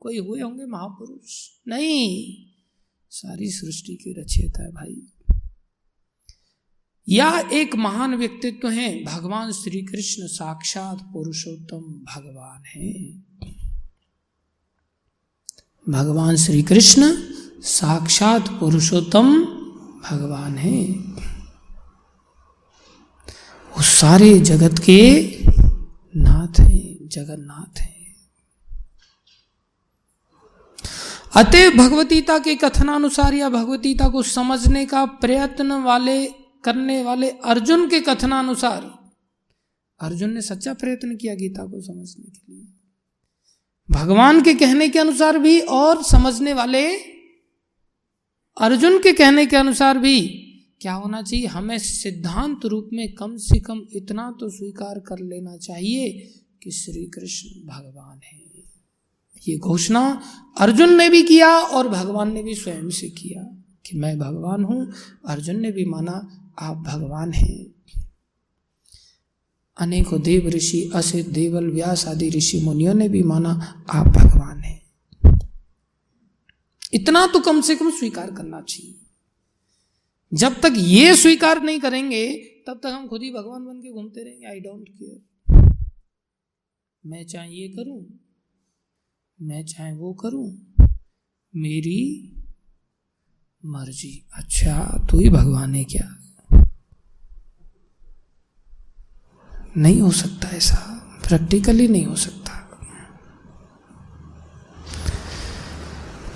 कोई हुए होंगे महापुरुष, नहीं, सारी सृष्टि की रचयिता है भाई। या एक महान व्यक्तित्व हैं, भगवान श्री कृष्ण साक्षात पुरुषोत्तम भगवान हैं। भगवान श्री कृष्ण साक्षात पुरुषोत्तम भगवान हैं। वो सारे जगत के नाथ हैं, जगन्नाथ हैं। अतः भगवद्गीता के कथनानुसार या भगवद्गीता को समझने का प्रयत्न करने वाले अर्जुन के कथनानुसार, अर्जुन ने सच्चा प्रयत्न किया गीता को समझने के लिए, भगवान के कहने के अनुसार भी और समझने वाले अर्जुन के कहने के अनुसार भी क्या होना चाहिए? हमें सिद्धांत रूप में कम से कम इतना तो स्वीकार कर लेना चाहिए कि श्री कृष्ण भगवान है। ये घोषणा अर्जुन ने भी किया और भगवान ने भी स्वयं से किया कि मैं भगवान हूं। अर्जुन ने भी माना आप भगवान हैं। अनेकों देव ऋषि, असित, देवल, व्यास आदि ऋषि मुनियों ने भी माना आप भगवान हैं। इतना तो कम से कम स्वीकार करना चाहिए। जब तक ये स्वीकार नहीं करेंगे तब तक हम खुद ही भगवान बन के घूमते रहेंगे। आई डोंट केयर, मैं चाहे ये करूं, मैं चाहे वो करूं, मेरी मर्जी। अच्छा, तू ही भगवान है क्या? नहीं हो सकता ऐसा, प्रैक्टिकली नहीं हो सकता।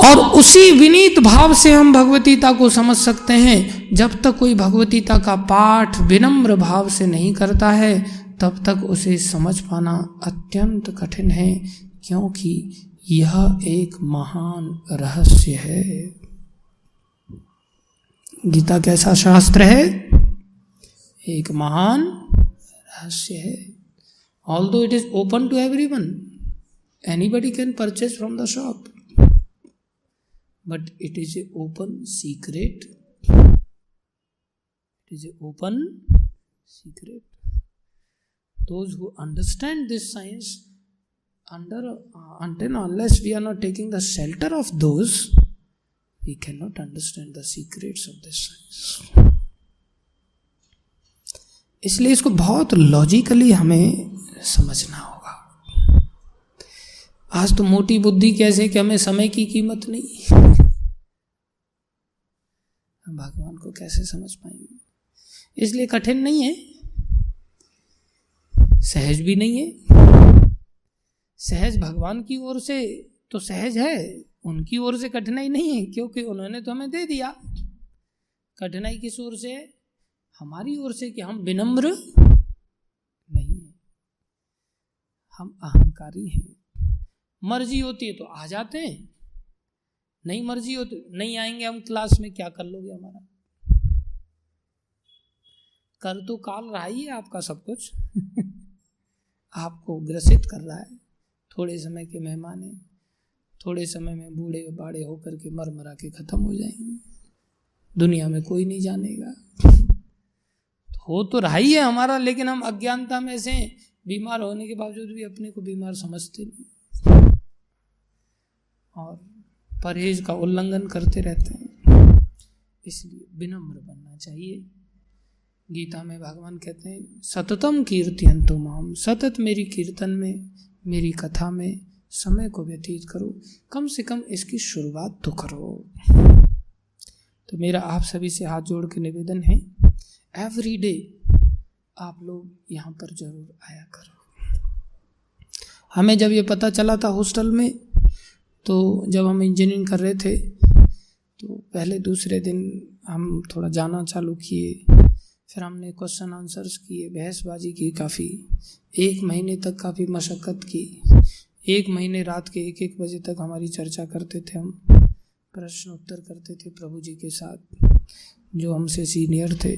और उसी विनीत भाव से हम भगवद्गीता को समझ सकते हैं। जब तक कोई भगवद्गीता का पाठ विनम्र भाव से नहीं करता है तब तक उसे समझ पाना अत्यंत कठिन है, क्योंकि यह एक महान रहस्य है। गीता कैसा शास्त्र है? एक महान रहस्य है। Although it is open to everyone, anybody can purchase from the shop, but it is an open secret. It is an open secret. Those who understand this science, until unless we are not taking the shelter of those, we cannot understand the secrets of this science. इसलिए इसको बहुत logically हमें समझना होगा। आज तो मोटी बुद्धि कैसे कि हमें समय की कीमत नहीं, हम भगवान को कैसे समझ पाएंगे? इसलिए कठिन नहीं है, सहज भी नहीं है। सहज भगवान की ओर से तो सहज है, उनकी ओर से कठिनाई नहीं है, क्योंकि उन्होंने तो हमें दे दिया। कठिनाई किस ओर से है? हमारी ओर से कि हम विनम्र नहीं है, हम अहंकारी हैं। मर्जी होती है तो आ जाते हैं, नहीं मर्जी होती नहीं आएंगे। हम क्लास में क्या कर लोगे हमारा? कर तो काल रहा ही है आपका सब कुछ आपको ग्रसित कर रहा है। थोड़े समय के मेहमान हैं, थोड़े समय में बूढ़े बाड़े होकर के मर मरा के खत्म हो जाएंगे, दुनिया में कोई नहीं जानेगा। हो तो रहा ही है हमारा, लेकिन हम अज्ञानता में से बीमार होने के बावजूद भी अपने को बीमार समझते नहीं और परहेज का उल्लंघन करते रहते हैं। इसलिए विनम्र बनना चाहिए। गीता में भगवान कहते हैं सततम कीर्तयन्तु माम, सतत मेरी कीर्तन में, मेरी कथा में समय को व्यतीत करो, कम से कम इसकी शुरुआत तो करो। तो मेरा आप सभी से हाथ जोड़ के निवेदन है, एवरी डे आप लोग यहाँ पर जरूर आया करो। हमें जब ये पता चला था हॉस्टल में, तो जब हम इंजीनियरिंग कर रहे थे तो पहले दूसरे दिन हम थोड़ा जाना चालू किए, फिर हमने क्वेश्चन आंसर्स किए, बहसबाजी की काफ़ी, 1 महीने तक काफ़ी मशक्क़त की। 1 महीने रात के 1-1 बजे तक हमारी चर्चा करते थे, हम प्रश्न उत्तर करते थे प्रभु जी के साथ जो हमसे सीनियर थे।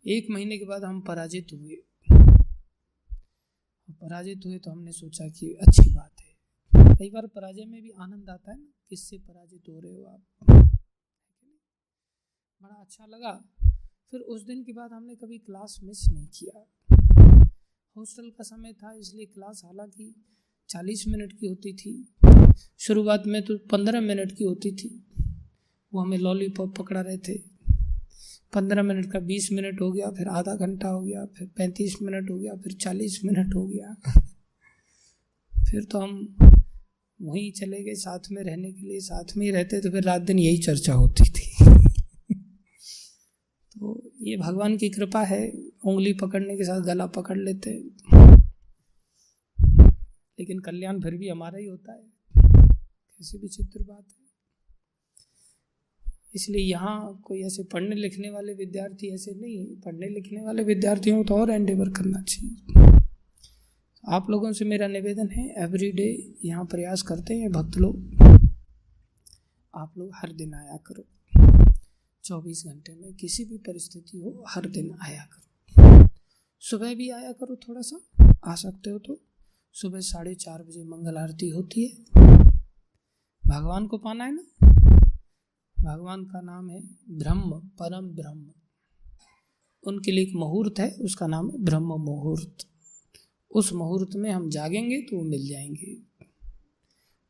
1 महीने के बाद हम पराजित हुए तो हमने सोचा कि अच्छी बात है। कई बार पराजय में भी आनंद आता है ना, किससे पराजित हो रहे हो आप, बड़ा अच्छा लगा। फिर उस दिन के बाद हमने कभी क्लास मिस नहीं किया। हॉस्टल का समय था इसलिए क्लास हालांकि 40 मिनट की होती थी, शुरुआत में तो 15 मिनट की होती थी। वो हमें लॉलीपॉप पकड़ा रहे थे, 15 मिनट का 20 मिनट हो गया, फिर आधा घंटा हो गया, फिर 35 मिनट हो गया, फिर 40 मिनट हो गया। फिर तो हम वहीं चले गए साथ में रहने के लिए, साथ में ही रहते तो फिर रात दिन यही चर्चा होती थी। तो ये भगवान की कृपा है, उंगली पकड़ने के साथ गला पकड़ लेते, लेकिन कल्याण फिर भी हमारा ही होता है। कैसी विचित्र बात है। इसलिए यहाँ कोई ऐसे पढ़ने लिखने वाले विद्यार्थी ऐसे नहीं, पढ़ने लिखने वाले विद्यार्थियों को तो और एंडेवर करना चाहिए। आप लोगों से मेरा निवेदन है, एवरीडे यहाँ प्रयास करते हैं भक्त लोग, आप लोग हर दिन आया करो, 24 घंटे में किसी भी परिस्थिति हो हर दिन आया करो। सुबह भी आया करो, थोड़ा सा आ सकते हो तो। सुबह 4:30 बजे मंगल आरती होती है। भगवान को पाना है ना, भगवान का नाम है ब्रह्म, परम ब्रह्म। उनके लिए एक मुहूर्त है, उसका नाम है ब्रह्म मुहूर्त। उस मुहूर्त में हम जागेंगे तो वो मिल जाएंगे,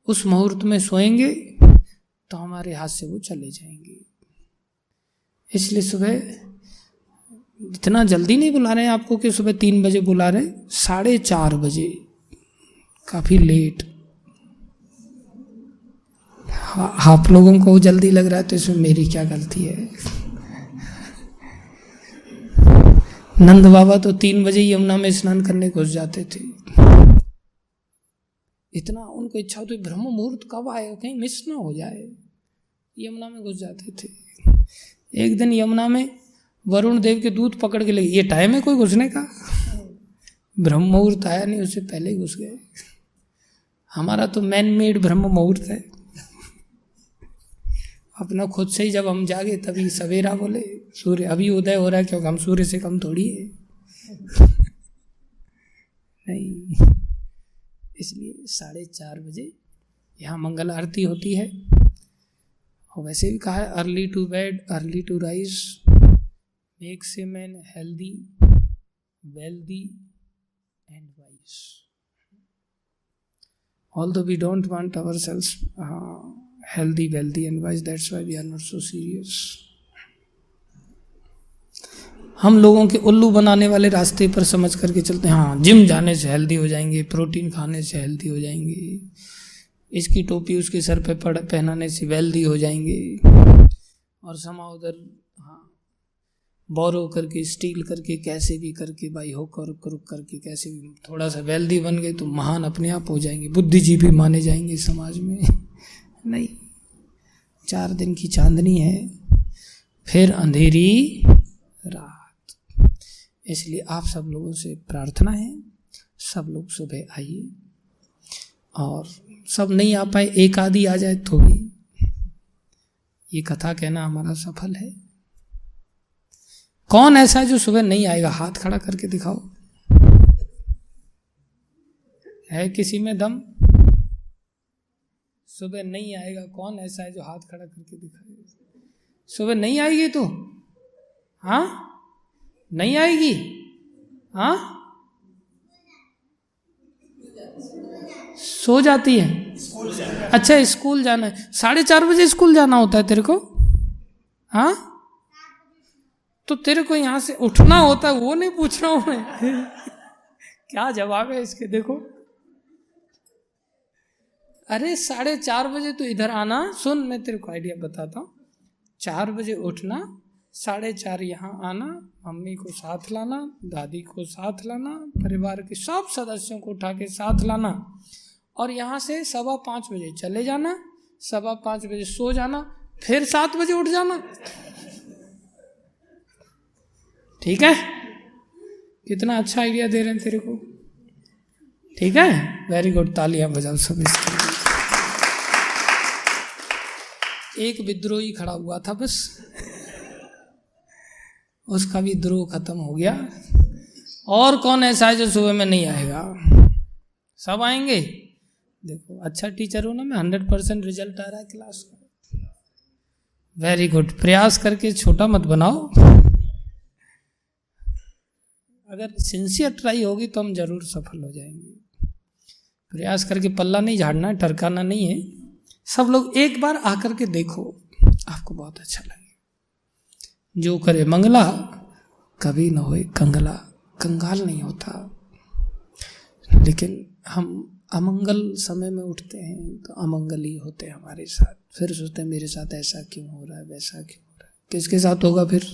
उस मुहूर्त में सोएंगे तो हमारे हाथ से वो चले जाएंगे। इसलिए सुबह इतना जल्दी नहीं बुला रहे हैं आपको कि सुबह 3 बजे बुला रहे हैं, 4:30 बजे, काफी लेट। आप लोगों को जल्दी लग रहा है तो इसमें मेरी क्या गलती है। नंद बाबा तो 3 बजे यमुना में स्नान करने घुस जाते थे। इतना उनको इच्छा होती, ब्रह्म मुहूर्त कब आए, कहीं मिस ना हो जाए, यमुना में घुस जाते थे। एक दिन यमुना में वरुण देव के दूध पकड़ के लगे, ये टाइम है कोई घुसने का, ब्रह्म मुहूर्त आया नहीं, उससे पहले ही घुस गए। हमारा तो मैन मेड ब्रह्म मुहूर्त है, अपना खुद से ही जब हम जागे तभी सवेरा बोले, सूर्य अभी उदय हो रहा है, क्योंकि हम सूर्य से कम थोड़ी है। नहीं, इसलिए 4:30 बजे यहाँ मंगल आरती होती है। और वैसे भी कहा है, early to bed early to rise makes a man healthy wealthy and wise. Although we don't want ourselves healthy, wealthy and wise, that's why we are not so serious. हम लोगों के उल्लू बनाने वाले रास्ते पर समझ करके चलते हैं, हाँ जिम जाने से हेल्दी हो जाएंगे, प्रोटीन खाने से हेल्दी हो जाएंगे, इसकी टोपी उसके सर पे पहनाने से वेल्दी हो जाएंगे, और समा उधर हाँ बोरो करके स्टील करके कैसे भी करके भाई होकर रुक करके कैसे भी थोड़ा सा वेल्दी बन गए तो महान अपने आप हो जाएंगे, बुद्धिजीवी माने जाएंगे समाज में। नहीं, 4 दिन की चांदनी है, फिर अंधेरी रात। इसलिए आप सब लोगों से प्रार्थना है, सब लोग सुबह आइए, और सब नहीं आ पाए एक आधी आ जाए तो भी ये कथा कहना हमारा सफल है। कौन ऐसा है जो सुबह नहीं आएगा? हाथ खड़ा करके दिखाओ। है किसी में दम? सुबह नहीं आएगा कौन ऐसा है जो हाथ खड़ा करके दिखाएगा? सुबह नहीं आएगी तो? हाँ, नहीं आएगी? हाँ, सो जाती है। अच्छा, स्कूल जाना है, 4:30 बजे स्कूल जाना होता है तेरे को? हाँ, तो तेरे को यहां से उठना होता है, वो नहीं पूछ रहा हूं मैं। क्या जवाब है इसके? देखो, अरे 4:30 बजे तो इधर आना। सुन, मैं तेरे को आइडिया बताता हूँ। 4 बजे उठना, 4:30 यहाँ आना, मम्मी को साथ लाना, दादी को साथ लाना, परिवार के सब सदस्यों को उठा के साथ लाना, और यहाँ से 4:15 बजे चले जाना, 5:15 बजे सो जाना, फिर 7 बजे उठ जाना। ठीक है? कितना अच्छा आइडिया दे रहे हैं तेरे को। ठीक है, वेरी गुड, तालियां बजाओ सब इसके लिए। एक विद्रोही खड़ा हुआ था बस, उसका भी विद्रोह खत्म हो गया। और कौन ऐसा है जो सुबह में नहीं आएगा? सब आएंगे। देखो, अच्छा टीचर हो ना, मैं 100% रिजल्ट आ रहा है क्लास का। वेरी गुड, प्रयास करके छोटा मत बनाओ। अगर सिंसियर ट्राई होगी तो हम जरूर सफल हो जाएंगे। प्रयास करके पल्ला नहीं झाड़ना है, टरकाना नहीं है। सब लोग एक बार आकर के देखो, आपको बहुत अच्छा लगेगा। जो करे मंगला कभी न होए कंगला। कंगाल नहीं होता, लेकिन हम अमंगल समय में उठते हैं तो अमंगल ही होते हैं हमारे साथ। फिर सोचते हैं मेरे साथ ऐसा क्यों हो रहा है, वैसा क्यों हो रहा है। किसके साथ होगा फिर?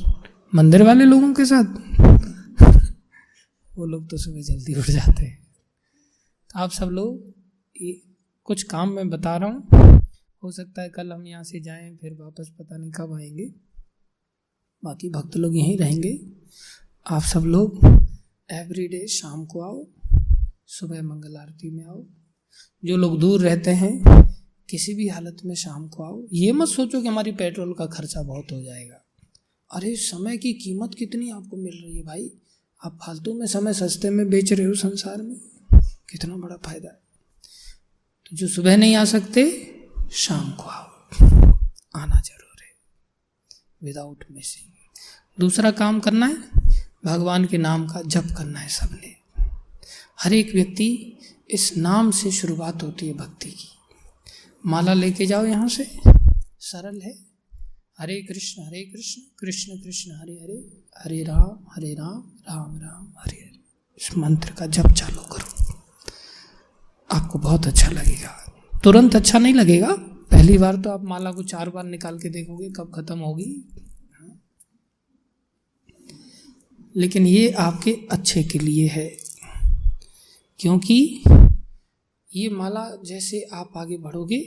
मंदिर वाले लोगों के साथ। वो लोग तो सुबह जल्दी उठ जाते हैं। तो आप सब लोग कुछ काम मैं बता रहा हूँ, हो सकता है कल हम यहाँ से जाएं, फिर वापस पता नहीं कब आएंगे। बाकी भक्त लोग यहीं रहेंगे। आप सब लोग एवरीडे शाम को आओ, सुबह मंगल आरती में आओ। जो लोग दूर रहते हैं, किसी भी हालत में शाम को आओ। ये मत सोचो कि हमारी पेट्रोल का खर्चा बहुत हो जाएगा। अरे समय की कीमत कितनी आपको मिल रही है भाई। आप फालतू में समय सस्ते में बेच रहे हो संसार में, कितना बड़ा फायदा है। तो जो सुबह नहीं आ सकते, शाम को आओ, आना जरूर है, विदाउट मिसिंग। दूसरा काम करना है, भगवान के नाम का जप करना है सबने। हर एक व्यक्ति, इस नाम से शुरुआत होती है भक्ति की। माला लेके जाओ यहाँ से, सरल है। हरे कृष्ण कृष्ण कृष्ण हरे हरे, हरे राम राम राम हरे हरे। इस मंत्र का जप चालू करो, आपको बहुत अच्छा लगेगा। तुरंत अच्छा नहीं लगेगा, पहली बार तो आप माला को 4 बार निकाल के देखोगे कब खत्म होगी, लेकिन ये आपके अच्छे के लिए है। क्योंकि ये माला जैसे आप आगे बढ़ोगे,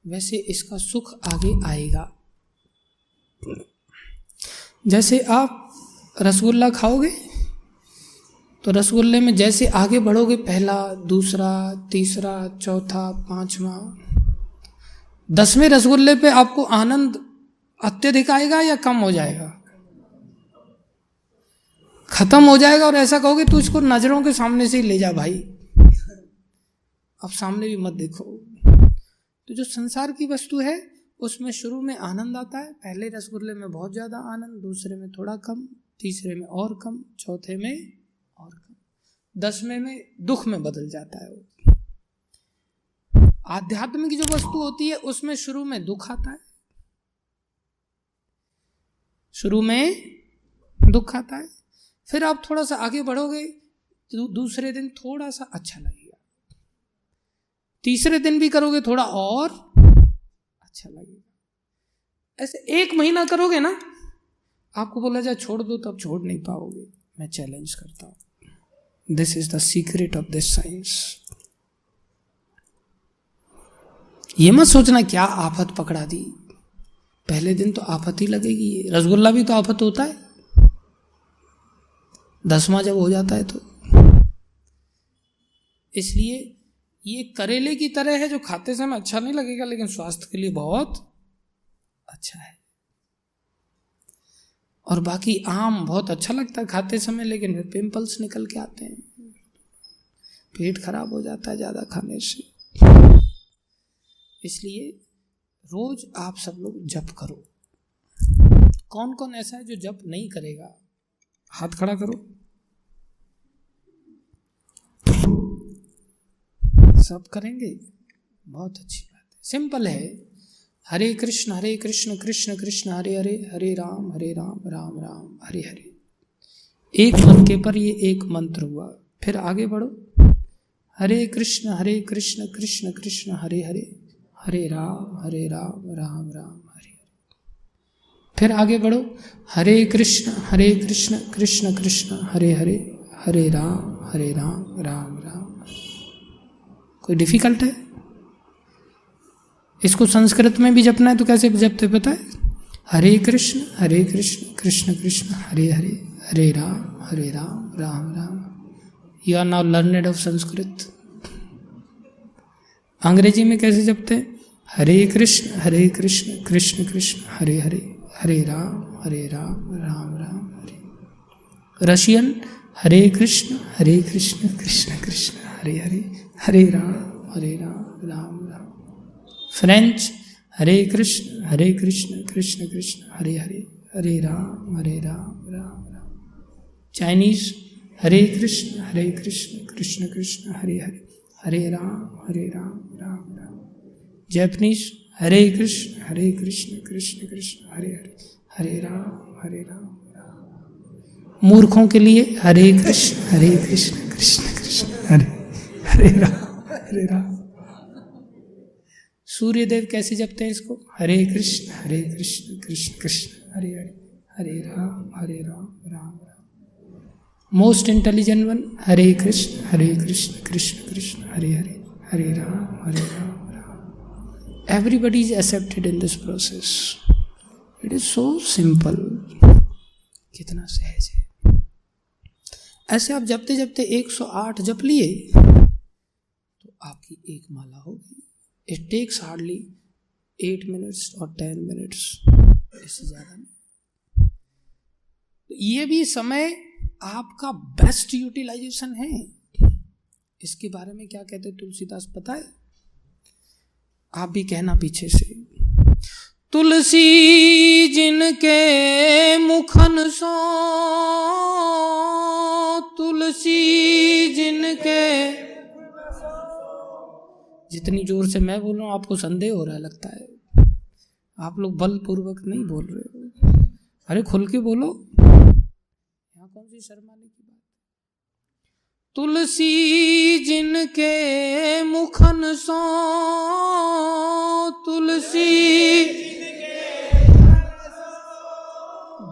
वैसे इसका सुख आगे आएगा। जैसे आप रसगुल्ला खाओगे, तो रसगुल्ले में जैसे आगे बढ़ोगे, पहला, दूसरा, तीसरा, चौथा, 5वां, 10वें रसगुल्ले पे आपको आनंद अत्यधिक आएगा या कम हो जाएगा? खत्म हो जाएगा। और ऐसा कहोगे तू इसको नजरों के सामने से ही ले जा भाई, अब सामने भी मत देखो। तो जो संसार की वस्तु है, उसमें शुरू में आनंद आता है। पहले रसगुल्ले में बहुत ज्यादा आनंद, दूसरे में थोड़ा कम, तीसरे में और कम, चौथे में और कम, 10वें में दुख में बदल जाता है वो। आध्यात्म की जो वस्तु होती है, उसमें शुरू में दुख आता है, शुरू में दुख आता है। फिर आप थोड़ा सा आगे बढ़ोगे, दूसरे दिन थोड़ा सा अच्छा लगेगा, तीसरे दिन भी करोगे थोड़ा और अच्छा लगेगा। ऐसे 1 महीना करोगे ना, आपको बोला जाए छोड़ दो, तब छोड़ नहीं पाओगे। मैं चैलेंज करता हूं। This is the secret of this science. ये मत सोचना क्या आफत पकड़ा दी, पहले दिन तो आफत ही लगेगी। रसगुल्ला भी तो आफत होता है, 10वां जब हो जाता है तो। इसलिए ये करेले की तरह है जो खाते समय अच्छा नहीं लगेगा, लेकिन स्वास्थ्य के लिए बहुत अच्छा है। और बाकी आम बहुत अच्छा लगता है खाते समय, लेकिन फिर पिंपल्स निकल के आते हैं, पेट खराब हो जाता है ज़्यादा खाने से। इसलिए रोज आप सब लोग जप करो। कौन कौन ऐसा है जो जप नहीं करेगा? हाथ खड़ा करो। सब करेंगे, बहुत अच्छी बात है। सिंपल है, हरे कृष्ण कृष्ण कृष्ण हरे हरे, हरे राम राम राम हरे हरे। एक मन के पर ये एक मंत्र हुआ। फिर आगे बढ़ो, हरे कृष्ण कृष्ण कृष्ण हरे हरे, हरे राम राम राम हरे हरे। फिर आगे बढ़ो, हरे कृष्ण कृष्ण कृष्ण हरे हरे, हरे राम राम राम। कोई डिफिकल्ट है? इसको संस्कृत में भी जपना है तो कैसे जपते पता है? Hare Krishna Krishna Krishna Hare Hare, Hare Ram Ram Ram. You are now learned of Sanskrit. Angrezi में कैसे जपते हैं? Hare Krishna Krishna Krishna Hare Hare, Hare Ram Ram Ram Hare. Russian, Hare Krishna Krishna Krishna Hare Hare, Hare Ram Ram Ram. French, Hare Krishna Krishna Krishna Hare Hare, Hare Ram Ram Ram. Chinese, Hare Krishna Krishna Krishna Hare Hare, Hare Ram Ram Ram. Japanese, हरे कृष्ण कृष्ण कृष्ण हरे हरे, हरे राम राम। मूर्खों के लिए हरे कृष्ण कृष्ण कृष्ण हरे राम। सूर्यदेव कैसे जपते हैं इसको? Hare Krishna Krishna Krishna Hare Hare, Hare Ram Ram Ram. Most intelligent one, Hare Krishna Krishna Krishna Hare Hare, Hare Ram Ram. Everybody is accepted in this process. It is so simple. कितना सहज है। ऐसे आप जपते जपते 108 जप लिए तो आपकी एक माला हो गई। It takes hardly 8 minutes or 10 minutes, इससे ज़्यादा नहीं। तो ये भी समय आपका बेस्ट यूटिलाइजेशन है। इसके बारे में क्या कहते तुलसीदास पता है? आप भी कहना पीछे से, तुलसी जिनके मुखन सो, तुलसी जिनके। जितनी जोर से मैं बोल रहा हूँ आपको संदेह हो रहा है लगता है, आप लोग बलपूर्वक नहीं बोल रहे हो। अरे खुल के बोलो, यहाँ कौन सी शर्माने की बात। तुलसी जिनके मुखन सो, तुलसी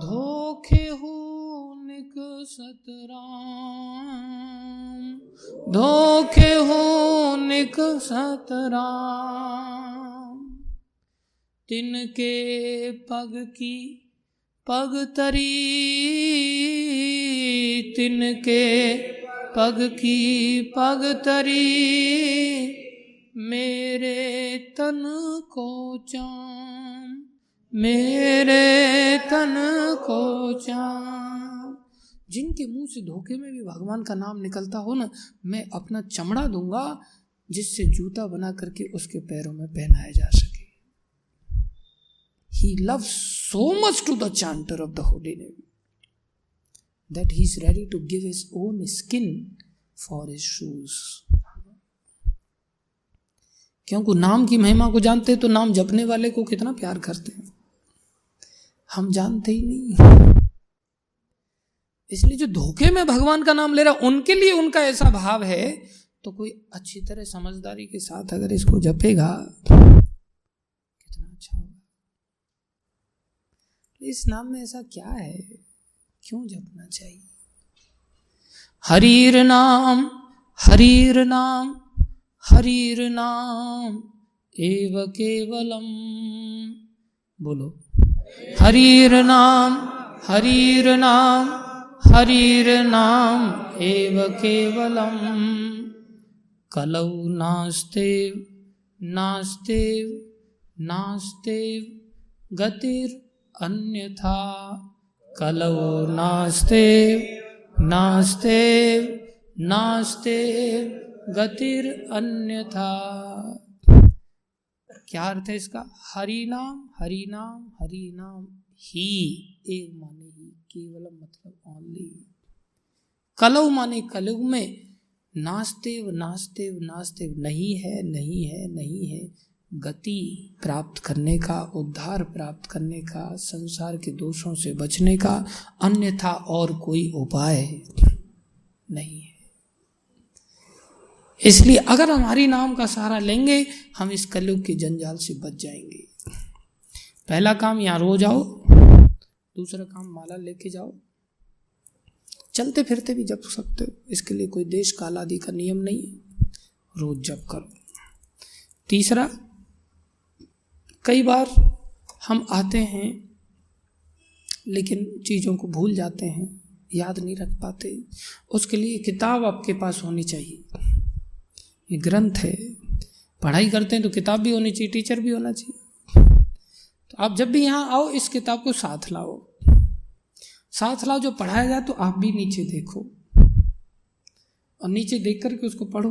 धोखे हो निकसत राम, धोखे हो निकसत राम। तिनके पग की पग तरी, तिनके पग की पग तरी, मेरे तन को चाम, मेरे तन को चाम। जिनके मुंह से धोखे में भी भगवान का नाम निकलता हो ना, मैं अपना चमड़ा दूंगा जिससे जूता बना करके उसके पैरों में पहनाया जा सके। He loves so much to the chanter of the holy name that he is ready to give his own skin for his shoes. क्योंकि नाम की महिमा को जानते हैं तो नाम जपने वाले को कितना प्यार करते हैं, हम जानते ही नहीं। इसलिए जो धोखे में भगवान का नाम ले रहा उनके लिए उनका ऐसा भाव है, तो कोई अच्छी तरह समझदारी के साथ अगर इसको जपेगा कितना अच्छा होगा। इस नाम में ऐसा क्या है, क्यों जपना चाहिए? हरिर नाम हरिर नाम हरिर नाम एव केवलम। बोलो हरिर्नाम हरिर्नाम हरिर्नाम एव केवलम कलौ नास्तेव नास्तेव नास्तेव गतिर अन्यथा कलौ नास्तेव नास्तेव नास्तेव गतिर अन्यथा। क्या अर्थ है इसका? हरि नाम हरि नाम हरि नाम ही, एक माने ही, केवलम मतलब ओनली, कलौ माने कलौ में, नास्तेव नास्तेव नास्तेव नहीं है नहीं है नहीं है, गति प्राप्त करने का, उद्धार प्राप्त करने का, संसार के दोषों से बचने का अन्यथा और कोई उपाय नहीं है। इसलिए अगर हमारी नाम का सहारा लेंगे हम इस कलयुग के जंजाल से बच जाएंगे। पहला काम यहाँ रोज आओ, दूसरा काम माला लेके जाओ, चलते फिरते भी जप सकते हो, इसके लिए कोई देश काल आदि का नियम नहीं है, रोज जप करो। तीसरा, कई बार हम आते हैं लेकिन चीज़ों को भूल जाते हैं, याद नहीं रख पाते, उसके लिए किताब आपके पास होनी चाहिए। ये ग्रंथ है, पढ़ाई करते हैं तो किताब भी होनी चाहिए, टीचर भी होना चाहिए। तो आप जब भी यहाँ आओ इस किताब को साथ लाओ, साथ लाओ, जो पढ़ाया जाए तो आप भी नीचे देखो और नीचे देख करके उसको पढ़ो,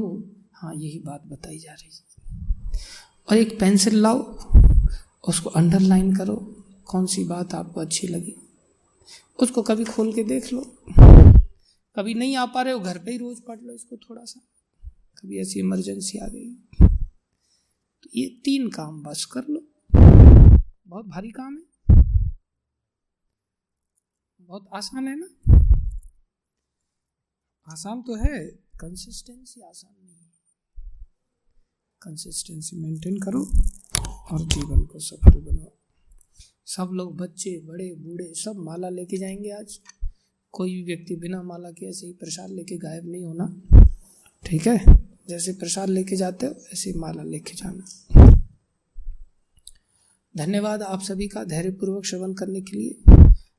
हाँ यही बात बताई जा रही है। और एक पेंसिल लाओ, उसको अंडरलाइन करो, कौन सी बात आपको अच्छी लगी उसको कभी खोल के देख लो। कभी नहीं आ पा रहे हो घर पे ही रोज पढ़ लो इसको थोड़ा सा, कभी ऐसी इमरजेंसी आ गई तो ये 3 काम बस कर लो। बहुत भारी काम है, बहुत आसान है ना? आसान तो है, कंसिस्टेंसी आसान नहीं है। कंसिस्टेंसी मेंटेन करो और जीवन को सफल बनाओ। सब लोग, बच्चे बड़े बूढ़े सब माला लेके जाएंगे आज। कोई भी व्यक्ति बिना माला के ऐसे ही प्रसाद लेके गायब नहीं होना, ठीक है? जैसे प्रसाद लेके जाते हो ऐसे माला लेके जाना। धन्यवाद आप सभी का धैर्यपूर्वक श्रवण करने के लिए।